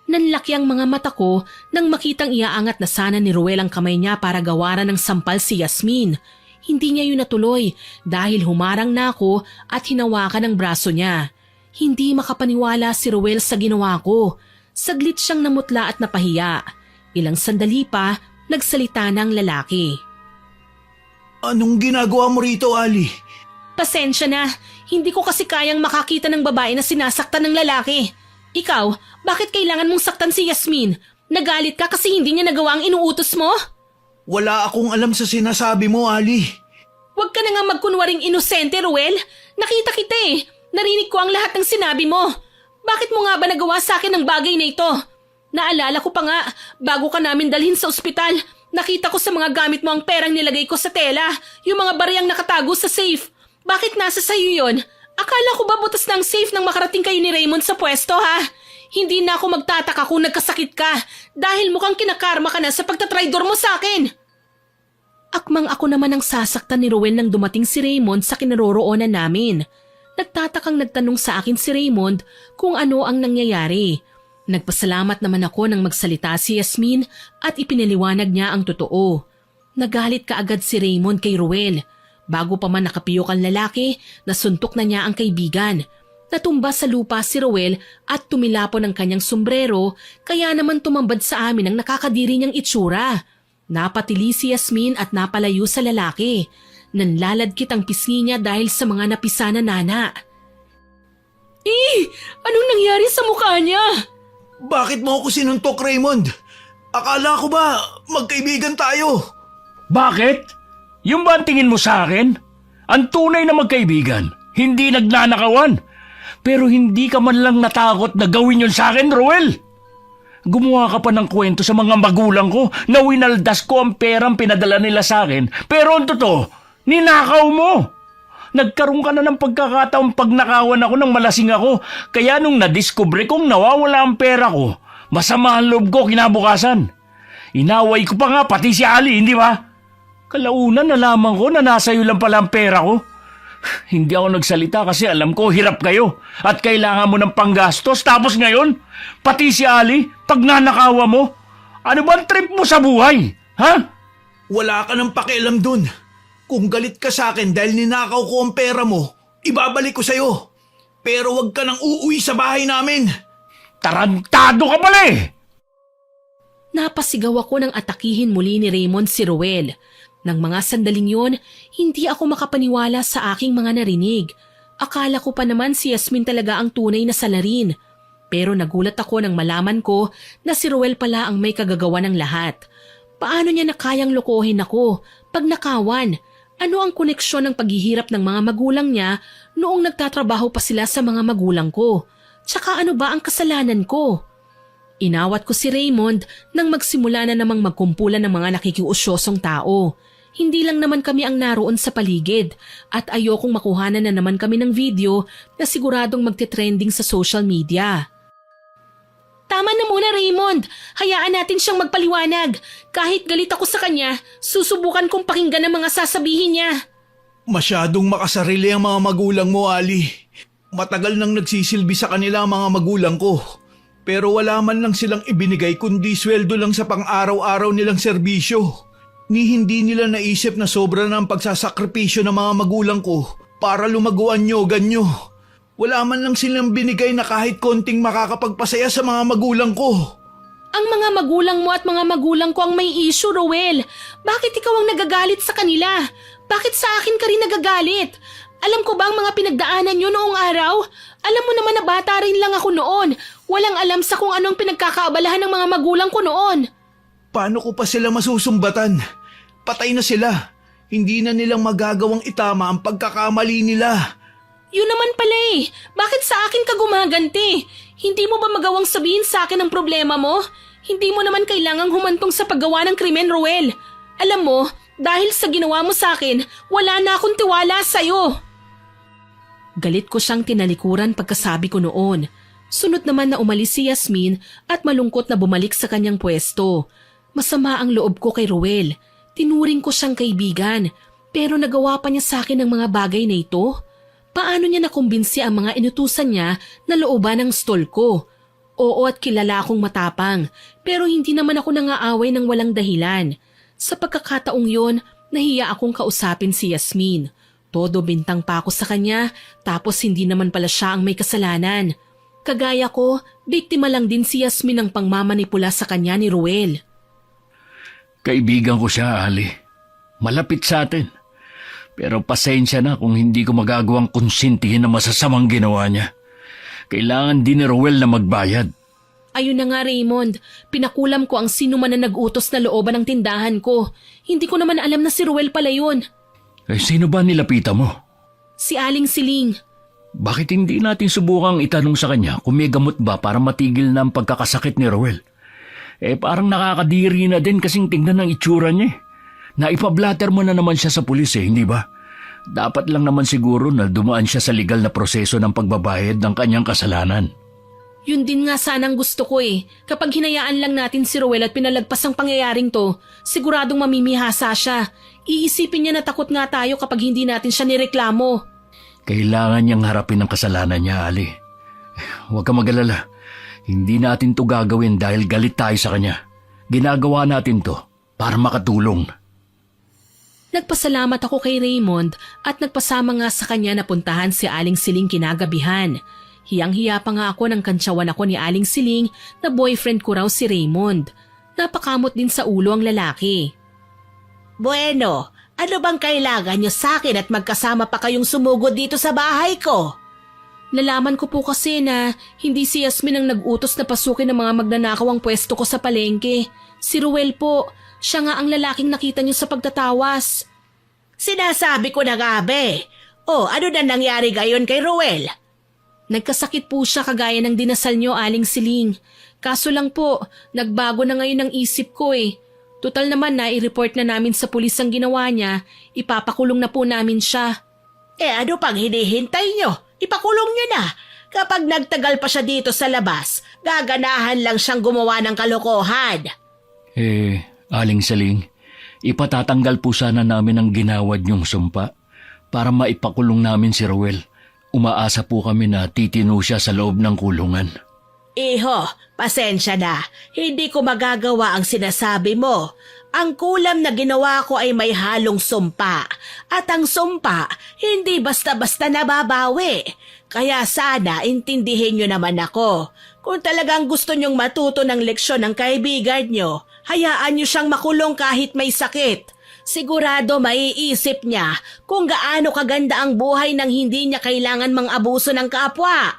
Nanlaki ang mga mata ko nang makitang iaangat na sana ni Ruel ang kamay niya para gawaran ng sampal si Yasmin. Hindi niya yun natuloy dahil humarang na ako at hinawakan ang braso niya. Hindi makapaniwala si Ruel sa ginawa ko. Saglit siyang namutla at napahiya. Ilang sandali pa, nagsalita na ang lalaki. Anong ginagawa mo rito, Ali? Pasensya na, hindi ko kasi kayang makakita ng babae na sinasaktan ng lalaki. Ikaw, bakit kailangan mong saktan si Yasmin? Nagalit ka kasi hindi niya nagawa ang inuutos mo? Wala akong alam sa sinasabi mo, Ali. Huwag ka na nga magkunwaring inosente, Ruel. Nakita kita eh. Narinig ko ang lahat ng sinabi mo. Bakit mo nga ba nagawa sa akin ang bagay na ito? Naalala ko pa nga, bago ka namin dalhin sa ospital, nakita ko sa mga gamit mo ang perang nilagay ko sa tela, yung mga bariyang nakatago sa safe. Bakit nasa sayo yon? Akala ko ba butas na ang safe nang makarating kayo ni Raymond sa pwesto, ha? Hindi na ako magtataka kung nagkasakit ka dahil mukhang kinakarma ka na sa pagtatraidor mo sa akin. Akmang ako naman ang sasaktan ni Rowel nang dumating si Raymond sa kinaroroonan namin. Nagtatakang nagtanong sa akin si Raymond kung ano ang nangyayari. Nagpasalamat naman ako nang magsalita si Yasmin at ipinaliwanag niya ang totoo. Nagalit kaagad si Raymond kay Rowel. Bago pa man nakapiyok ang lalaki, nasuntok na niya ang kaibigan. Natumba sa lupa si Rowel at tumilapon ang kanyang sombrero kaya naman tumambad sa amin ang nakakadiri niyang itsura. Napatili si Yasmin at napalayo sa lalaki. Nanlaladkit ang pisngi niya dahil sa mga napisa na nana. Anong nangyari sa mukha niya? Bakit mo ako sinuntok, Raymond? Akala ko ba magkaibigan tayo? Bakit? Yung ba ang tingin mo sa akin? Ang tunay na magkaibigan, hindi nagnanakawan. Pero hindi ka man lang natakot na gawin yun sa akin, Rowel. Gumawa ka pa ng kwento sa mga magulang ko na winaldas ko ang perang pinadala nila sa akin. Pero ang totoo, ninakaw mo. Nagkaroon ka na ng pagkakataong pagnakawan ako nang malasing ako. Kaya nung nadiskubre kong nawawala ang pera ko, masama ang loob ko kinabukasan. Inaway ko pa nga pati si Ali, hindi ba? Kalaunan nalaman ko na nasa iyo lang pala ang pera ko. Hindi ako nagsalita kasi alam ko hirap kayo at kailangan mo ng panggastos. Tapos ngayon, pati si Ali, pagnanakawa mo. Ano ba ang trip mo sa buhay? Ha? Wala ka ng pakialam dun. Kung galit ka sa akin dahil ninakaw ko ang pera mo, ibabalik ko sa'yo. Pero wag ka nang uuwi sa bahay namin. Tarantado ka pala eh! Napasigaw ako nang atakihin muli ni Raymond si Ruel. Nang mga sandaling yon, hindi ako makapaniwala sa aking mga narinig. Akala ko pa naman si Yasmin talaga ang tunay na salarin. Pero nagulat ako nang malaman ko na si Ruel pala ang may kagagawa ng lahat. Paano niya nakayang lokohin ako, pagnakawan? Ano ang koneksyon ng paghihirap ng mga magulang niya noong nagtatrabaho pa sila sa mga magulang ko? Tsaka ano ba ang kasalanan ko? Inawat ko si Raymond nang magsimula na namang magkumpulan ng mga nakikiusyosong tao. Hindi lang naman kami ang naroon sa paligid at ayokong makuhanan na naman kami ng video na siguradong magte-trending sa social media. Tama na muna, Raymond. Hayaan natin siyang magpaliwanag. Kahit galit ako sa kanya, susubukan kong pakinggan ang mga sasabihin niya. Masyadong makasarili ang mga magulang mo, Ali. Matagal nang nagsisilbi sa kanila ang mga magulang ko. Pero wala man lang silang ibinigay kundi sweldo lang sa pang-araw-araw nilang serbisyo. Ni hindi nila naisip na sobra na ang pagsasakripisyo ng mga magulang ko para lumaguan nyo, ganyo. Wala man lang silang binigay na kahit konting makakapagpasaya sa mga magulang ko. Ang mga magulang mo at mga magulang ko ang may issue, Roel. Bakit ikaw ang nagagalit sa kanila? Bakit sa akin ka rin nagagalit? Alam ko ba ang mga pinagdaanan nyo noong araw? Alam mo naman na bata rin lang ako noon. Walang alam sa kung anong pinagkakaabalahan ng mga magulang ko noon. Paano ko pa sila masusumbatan? Patay na sila. Hindi na nilang magagawang itama ang pagkakamali nila. Yun naman pala eh. Bakit sa akin ka gumaganti? Hindi mo ba magawang sabihin sa akin ang problema mo? Hindi mo naman kailangang humantong sa paggawa ng krimen, Roel. Alam mo, dahil sa ginawa mo sa akin, wala na akong tiwala sa'yo. Galit ko siyang tinalikuran pagkasabi ko noon. Sunod naman na umalis si Yasmin at malungkot na bumalik sa kanyang pwesto. Masama ang loob ko kay Roel. Tinuring ko siyang kaibigan, pero nagawa pa niya sa akin ang mga bagay na ito. Paano niya nakumbinsi ang mga inutusan niya na looban ng stall ko? Oo at kilala akong matapang, pero hindi naman ako nangaaway ng walang dahilan. Sa pagkakataong yon, nahiya akong kausapin si Yasmin. Todo bintang pa ako sa kanya, tapos hindi naman pala siya ang may kasalanan. Kagaya ko, biktima lang din si Yasmin ng pangmamanipula sa kanya ni Ruel. Kaibigan ko siya, Ali. Malapit sa atin. Pero pasensya na kung hindi ko magagawang konsintihin ang masasamang ginawa niya. Kailangan din ni Roel na magbayad. Ayun na nga, Raymond. Pinakulam ko ang sino man na nag-utos na looban ng tindahan ko. Hindi ko naman alam na si Roel pala yun. Eh, sino ba nilapitan mo? Si Aling Siling. Bakit hindi natin subukang itanong sa kanya kung may gamot ba para matigil na ang pagkakasakit ni Roel? Eh, parang nakakadiri na din kasing tingnan ng itsura niya. Naipablatter mo na naman siya sa pulis hindi ba? Dapat lang naman siguro na dumaan siya sa legal na proseso ng pagbabayad ng kanyang kasalanan. Yun din nga sanang gusto ko eh. Kapag hinayaan lang natin si Roel at pinalagpas ang pangyayaring to, siguradong mamimihasa siya. Iisipin niya na takot nga tayo kapag hindi natin siya nireklamo. Kailangan niyang harapin ang kasalanan niya, Ali. Huwag ka mag-alala. Hindi natin to gagawin dahil galit tayo sa kanya. Ginagawa natin to para makatulong. Nagpasalamat ako kay Raymond at nagpasama nga sa kanya na puntahan si Aling Siling kinagabihan. Hiyang-hiya pa nga ako nang kantsawan ako ni Aling Siling na boyfriend ko raw si Raymond. Napakamot din sa ulo ang lalaki. Bueno, ano bang kailangan niyo sa akin at magkasama pa kayong sumugod dito sa bahay ko? Nalaman ko po kasi na hindi si Yasmin ang nag-utos na pasukin ng mga magnanakaw ang pwesto ko sa palengke. Si Ruel po, siya nga ang lalaking nakita niyo sa pagtatawas. Sinasabi ko na nga, be. Oh, ano na nangyari gayon kay Ruel? Nagkasakit po siya kagaya ng dinasal niyo, Aling Siling. Kaso lang po, nagbago na ngayon ang isip ko eh. Total naman na i-report na namin sa pulis ang ginawa niya, ipapakulong na po namin siya. Ano pang hinihintay nyo? Ipakulong nyo na. Kapag nagtagal pa siya dito sa labas, gaganahan lang siyang gumawa ng kalokohan. Aling Saling, ipatatanggal po sana namin ang ginawad niyong sumpa para maipakulong namin si Rowel. Umaasa po kami na titino siya sa loob ng kulungan. Iho, pasensya na. Hindi ko magagawa ang sinasabi mo. Ang kulam na ginawa ko ay may halong sumpa. At ang sumpa, hindi basta-basta nababawi. Kaya sana intindihin nyo naman ako. Kung talagang gusto nyong matuto ng leksyon ng kaibigan nyo, hayaan nyo siyang makulong kahit may sakit. Sigurado maiisip niya kung gaano kaganda ang buhay nang hindi niya kailangan mang-abuso ng kapwa.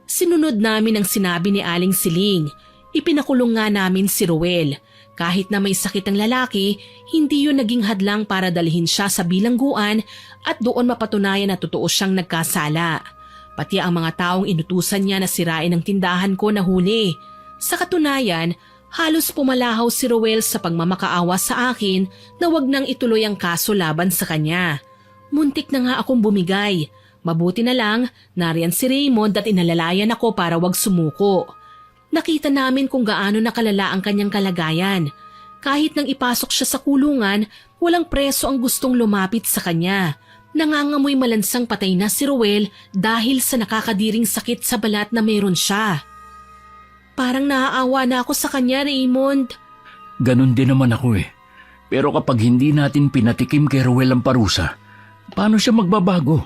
Sinunod namin ang sinabi ni Aling Siling. Ipinakulong nga namin si Rowel. Kahit na may sakit ang lalaki, hindi yun naging hadlang para dalhin siya sa bilangguan at doon mapatunayan na totoo siyang nagkasala. Pati ang mga taong inutusan niya na sirain ang tindahan ko nahuli. Sa katunayan, halos pumalahaw si Rowel sa pagmamakaawa sa akin na wag nang ituloy ang kaso laban sa kanya. Muntik na nga akong bumigay. Mabuti na lang, nariyan si Raymond at inalalayan ako para wag sumuko. Nakita namin kung gaano nakalala ang kanyang kalagayan. Kahit nang ipasok siya sa kulungan, walang preso ang gustong lumapit sa kanya. Nangangamoy malansang patay na si Rowel dahil sa nakakadiring sakit sa balat na meron siya. Parang naaawa na ako sa kanya, Raymond. Ganon din naman ako eh. Pero kapag hindi natin pinatikim kay Rowel ang parusa, paano siya magbabago?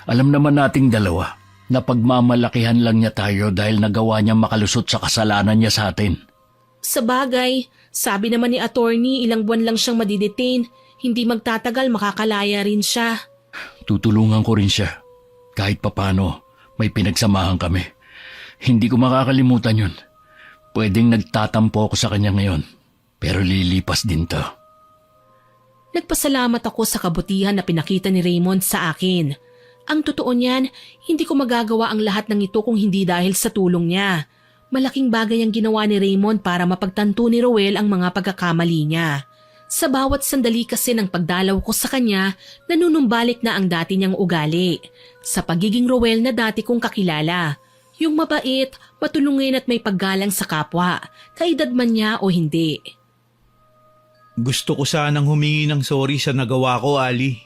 Alam naman nating dalawa na pagmamalakihan lang niya tayo dahil nagawa niya makalusot sa kasalanan niya sa atin. Sa bagay, sabi naman ni attorney ilang buwan lang siyang madidetain, hindi magtatagal makakalaya rin siya. Tutulungan ko rin siya. Kahit papano, may pinagsamahan kami. Hindi ko makakalimutan yun. Pwedeng nagtatampo ako sa kanya ngayon, pero lilipas din to. Nagpasalamat ako sa kabutihan na pinakita ni Raymond sa akin. Ang totoo niyan, hindi ko magagawa ang lahat ng ito kung hindi dahil sa tulong niya. Malaking bagay ang ginawa ni Raymond para mapagtanto ni Rowel ang mga pagkakamali niya. Sa bawat sandali kasi ng pagdalaw ko sa kanya, nanunumbalik na ang dati niyang ugali. Sa pagiging Rowel na dati kong kakilala. Yung mabait, matulungin at may paggalang sa kapwa, kaedad man niya o hindi. Gusto ko sanang humingi ng sorry sa nagawa ko, Ali.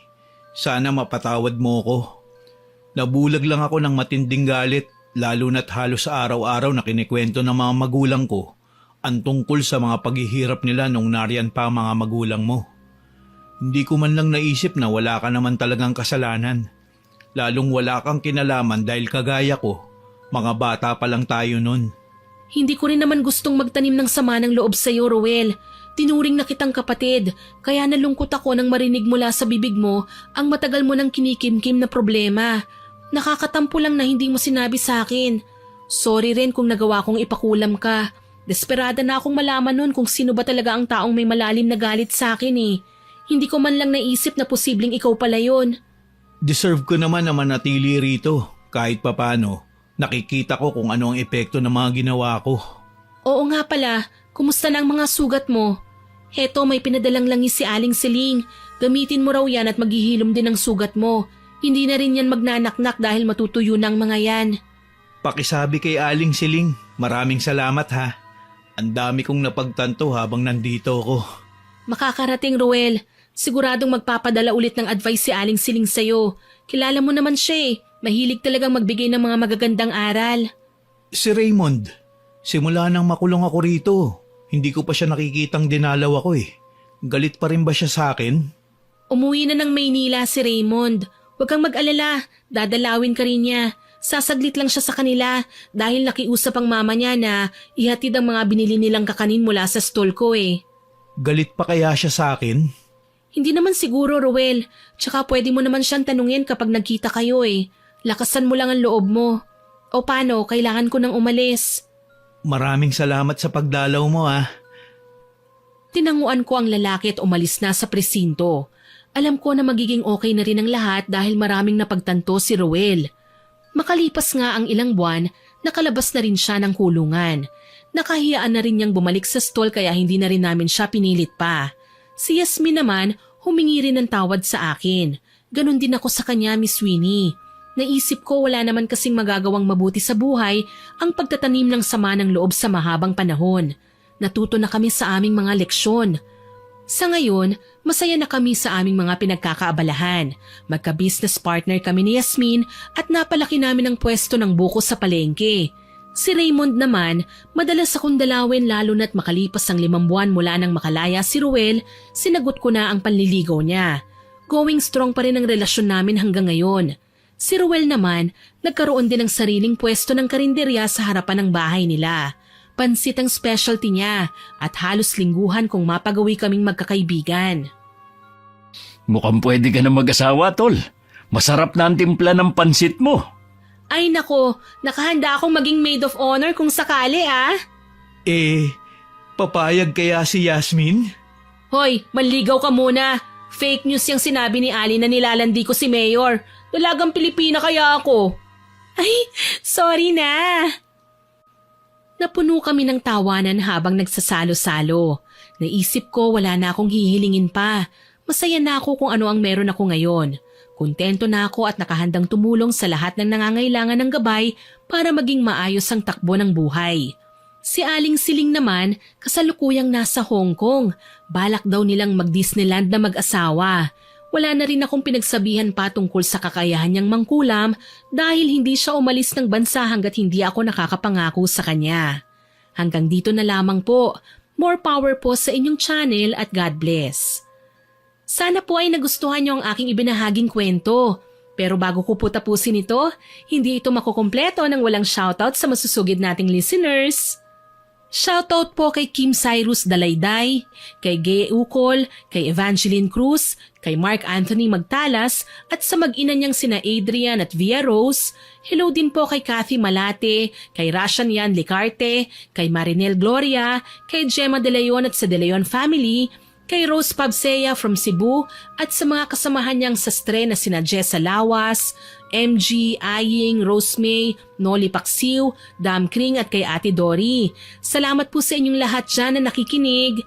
Sana mapatawad mo ko. Nabulag lang ako ng matinding galit, lalo na't halos araw-araw na kinikwento ng mga magulang ko ang tungkol sa mga paghihirap nila nung nariyan pa ang mga magulang mo. Hindi ko man lang naisip na wala ka naman talagang kasalanan. Lalong wala kang kinalaman dahil kagaya ko, mga bata pa lang tayo nun. Hindi ko rin naman gustong magtanim ng sama ng loob sa iyo, Rowel. Tinuring na kitang kapatid, kaya nalungkot ako nang marinig mula sa bibig mo ang matagal mo nang kinikimkim na problema. Nakakatampo lang na hindi mo sinabi sa akin. Sorry rin kung nagawa kong ipakulam ka. Desperada na akong malaman nun kung sino ba talaga ang taong may malalim na galit sa akin eh. Hindi ko man lang naisip na posibleng ikaw pala yun. Deserve ko naman na manatili rito. Kahit papano, nakikita ko kung ano ang epekto ng mga ginawa ko. Oo nga pala, kumusta na ang mga sugat mo? Heto, may pinadalang langis si Aling Siling. Gamitin mo raw yan at maghihilom din ang sugat mo. Hindi na rin yan magnanaknak dahil matutuyo ng mga yan. Pakisabi kay Aling Siling, maraming salamat ha. Ang dami kong napagtanto habang nandito ako. Makakarating, Rowel. Siguradong magpapadala ulit ng advice si Aling Siling sa'yo. Kilala mo naman siya eh. Mahilig talagang magbigay ng mga magagandang aral. Si Raymond, simula nang makulong ako rito, hindi ko pa siya nakikitang dinalaw ako eh. Galit pa rin ba siya sa akin? Umuwi na ng Maynila si Raymond. Huwag kang mag-alala, dadalawin ka rin niya. Sasaglit lang siya sa kanila dahil nakiusap ang mama niya na ihatid ang mga binili nilang kakanin mula sa stall ko eh. Galit pa kaya siya sa akin? Hindi naman siguro, Rowel. Tsaka pwede mo naman siyang tanungin kapag nagkita kayo eh. Lakasan mo lang ang loob mo. O paano, kailangan ko nang umalis. Maraming salamat sa pagdalaw mo ah. Tinanguan ko ang lalaki at umalis na sa presinto. Alam ko na magiging okay na rin ang lahat dahil maraming napagtanto si Rowel. Makalipas nga ang ilang buwan, nakalabas na rin siya ng kulungan. Nakahiyaan na rin niyang bumalik sa stall kaya hindi na rin namin siya pinilit pa. Si Yasmin naman, humingi rin ng tawad sa akin. Ganon din ako sa kanya, Miss Winnie. Naisip ko wala naman kasing magagawang mabuti sa buhay ang pagtatanim ng sama ng loob sa mahabang panahon. Natuto na kami sa aming mga leksyon. Sa ngayon, masaya na kami sa aming mga pinagkakaabalahan. Magka-business partner kami ni Yasmin at napalaki namin ang pwesto ng buko sa palengke. Si Raymond naman, madalas akong dalawin lalo na't makalipas ang 5 buwan mula nang makalaya si Ruel, sinagot ko na ang panliligaw niya. Going strong pa rin ang relasyon namin hanggang ngayon. Si Ruel naman, nagkaroon din ng sariling pwesto ng karinderya sa harapan ng bahay nila. Pansit ang specialty niya at halos lingguhan kung mapagawi kaming magkakaibigan. Mukhang pwede ka na mag-asawa, tol. Masarap na ang timpla ng pansit mo. Ay nako, nakahanda akong maging maid of honor kung sakali Papayag kaya si Yasmin? Hoy, manligaw ka muna. Fake news yung sinabi ni Ali na nilalandi ko si Mayor. Dalagang Pilipina kaya ako. Ay, sorry na. Napuno kami ng tawanan habang nagsasalo-salo. Naisip ko wala na akong hihilingin pa. Masaya na ako kung ano ang meron ako ngayon. Kontento na ako at nakahandang tumulong sa lahat ng nangangailangan ng gabay para maging maayos ang takbo ng buhay. Si Aling Siling naman, kasalukuyang nasa Hong Kong. Balak daw nilang mag-Disneyland na mag-asawa. Wala na rin akong pinagsabihan pa tungkol sa kakayahan niyang mangkulam dahil hindi siya umalis ng bansa hanggat hindi ako nakakapangako sa kanya. Hanggang dito na lamang po. More power po sa inyong channel at God bless. Sana po ay nagustuhan niyo ang aking ibinahaging kwento. Pero bago ko po tapusin ito, hindi ito makukumpleto nang walang shoutout sa masusugid nating listeners. Shoutout po kay Kim Cyrus Dalayday, kay Gay Ukol, kay Evangeline Cruz, kay Mark Anthony Magtalas at sa mag-ina niyang sina Adrian at Via Rose. Hello din po kay Kathy Malate, kay Rashan Yan Licarte, kay Marinel Gloria, kay Gemma De Leon at sa De Leon family, kay Rose Pabsea from Cebu at sa mga kasamahan niyang sastre na sina Jessa Lawas, MG, Aying, Rosemay, Noli Paksiw, Dam Kring at kay Ate Dory. Salamat po sa inyong lahat dyan na nakikinig.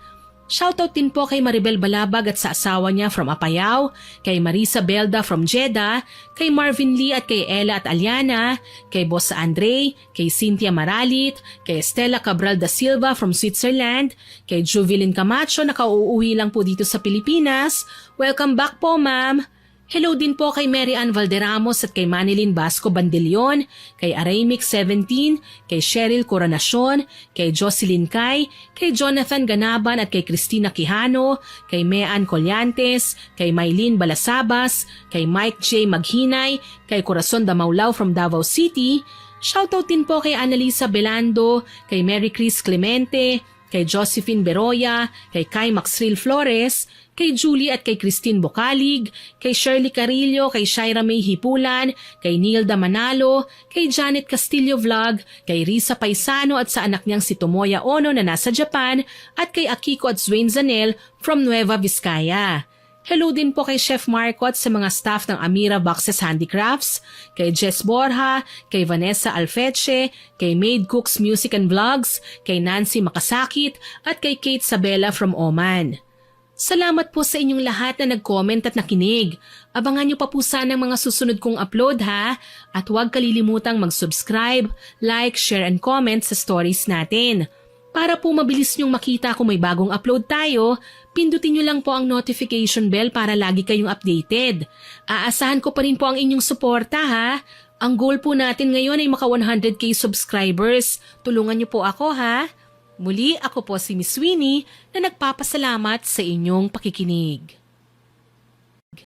Shoutout din po kay Maribel Balabag at sa asawa niya from Apayao, kay Marisa Belda from Jeddah, kay Marvin Lee at kay Ella at Aliana, kay Boss Andre, kay Cynthia Maralit, kay Estela Cabral da Silva from Switzerland, kay Juvilin Camacho na kauuwi lang po dito sa Pilipinas. Welcome back po, ma'am. Hello din po kay Mary Ann Valderamos at kay Manilyn Basco Bandelion, kay Araymix 17, kay Cheryl Coronacion, kay Jocelyn kay Jonathan Ganaban at kay Christina Quijano, kay Mean Collantes, kay Maylene Balasabas, kay Mike J. Maghinay, kay Corazon Damaulao from Davao City. Shoutout din po kay Annalisa Belando, kay Mary Chris Clemente, kay Josephine Beroya, kay Kai Maxril Flores, kay Julie at kay Christine Bocalig, kay Shirley Carillo, kay Shaira May Hipulan, kay Nilda Manalo, kay Janet Castillo Vlog, kay Risa Paisano at sa anak niyang si Tomoya Ono na nasa Japan, at kay Akiko at Zwain Zanel from Nueva Vizcaya. Hello din po kay Chef Marco at sa mga staff ng Amira Boxes Handicrafts, kay Jess Borja, kay Vanessa Alfeche, kay Maid Cooks Music and Vlogs, kay Nancy Makasakit at kay Kate Sabela from Oman. Salamat po sa inyong lahat na nag-comment at nakinig. Abangan niyo pa po sana ang mga susunod kong upload ha. At huwag kalilimutang mag-subscribe, like, share and comment sa stories natin. Para po mabilis niyong makita kung may bagong upload tayo, pindutin niyo lang po ang notification bell para lagi kayong updated. Aasahan ko pa rin po ang inyong suporta ha. Ang goal po natin ngayon ay maka 100k subscribers. Tulungan niyo po ako ha. Muli, ako po si Miss Winnie na nagpapasalamat sa inyong pakikinig.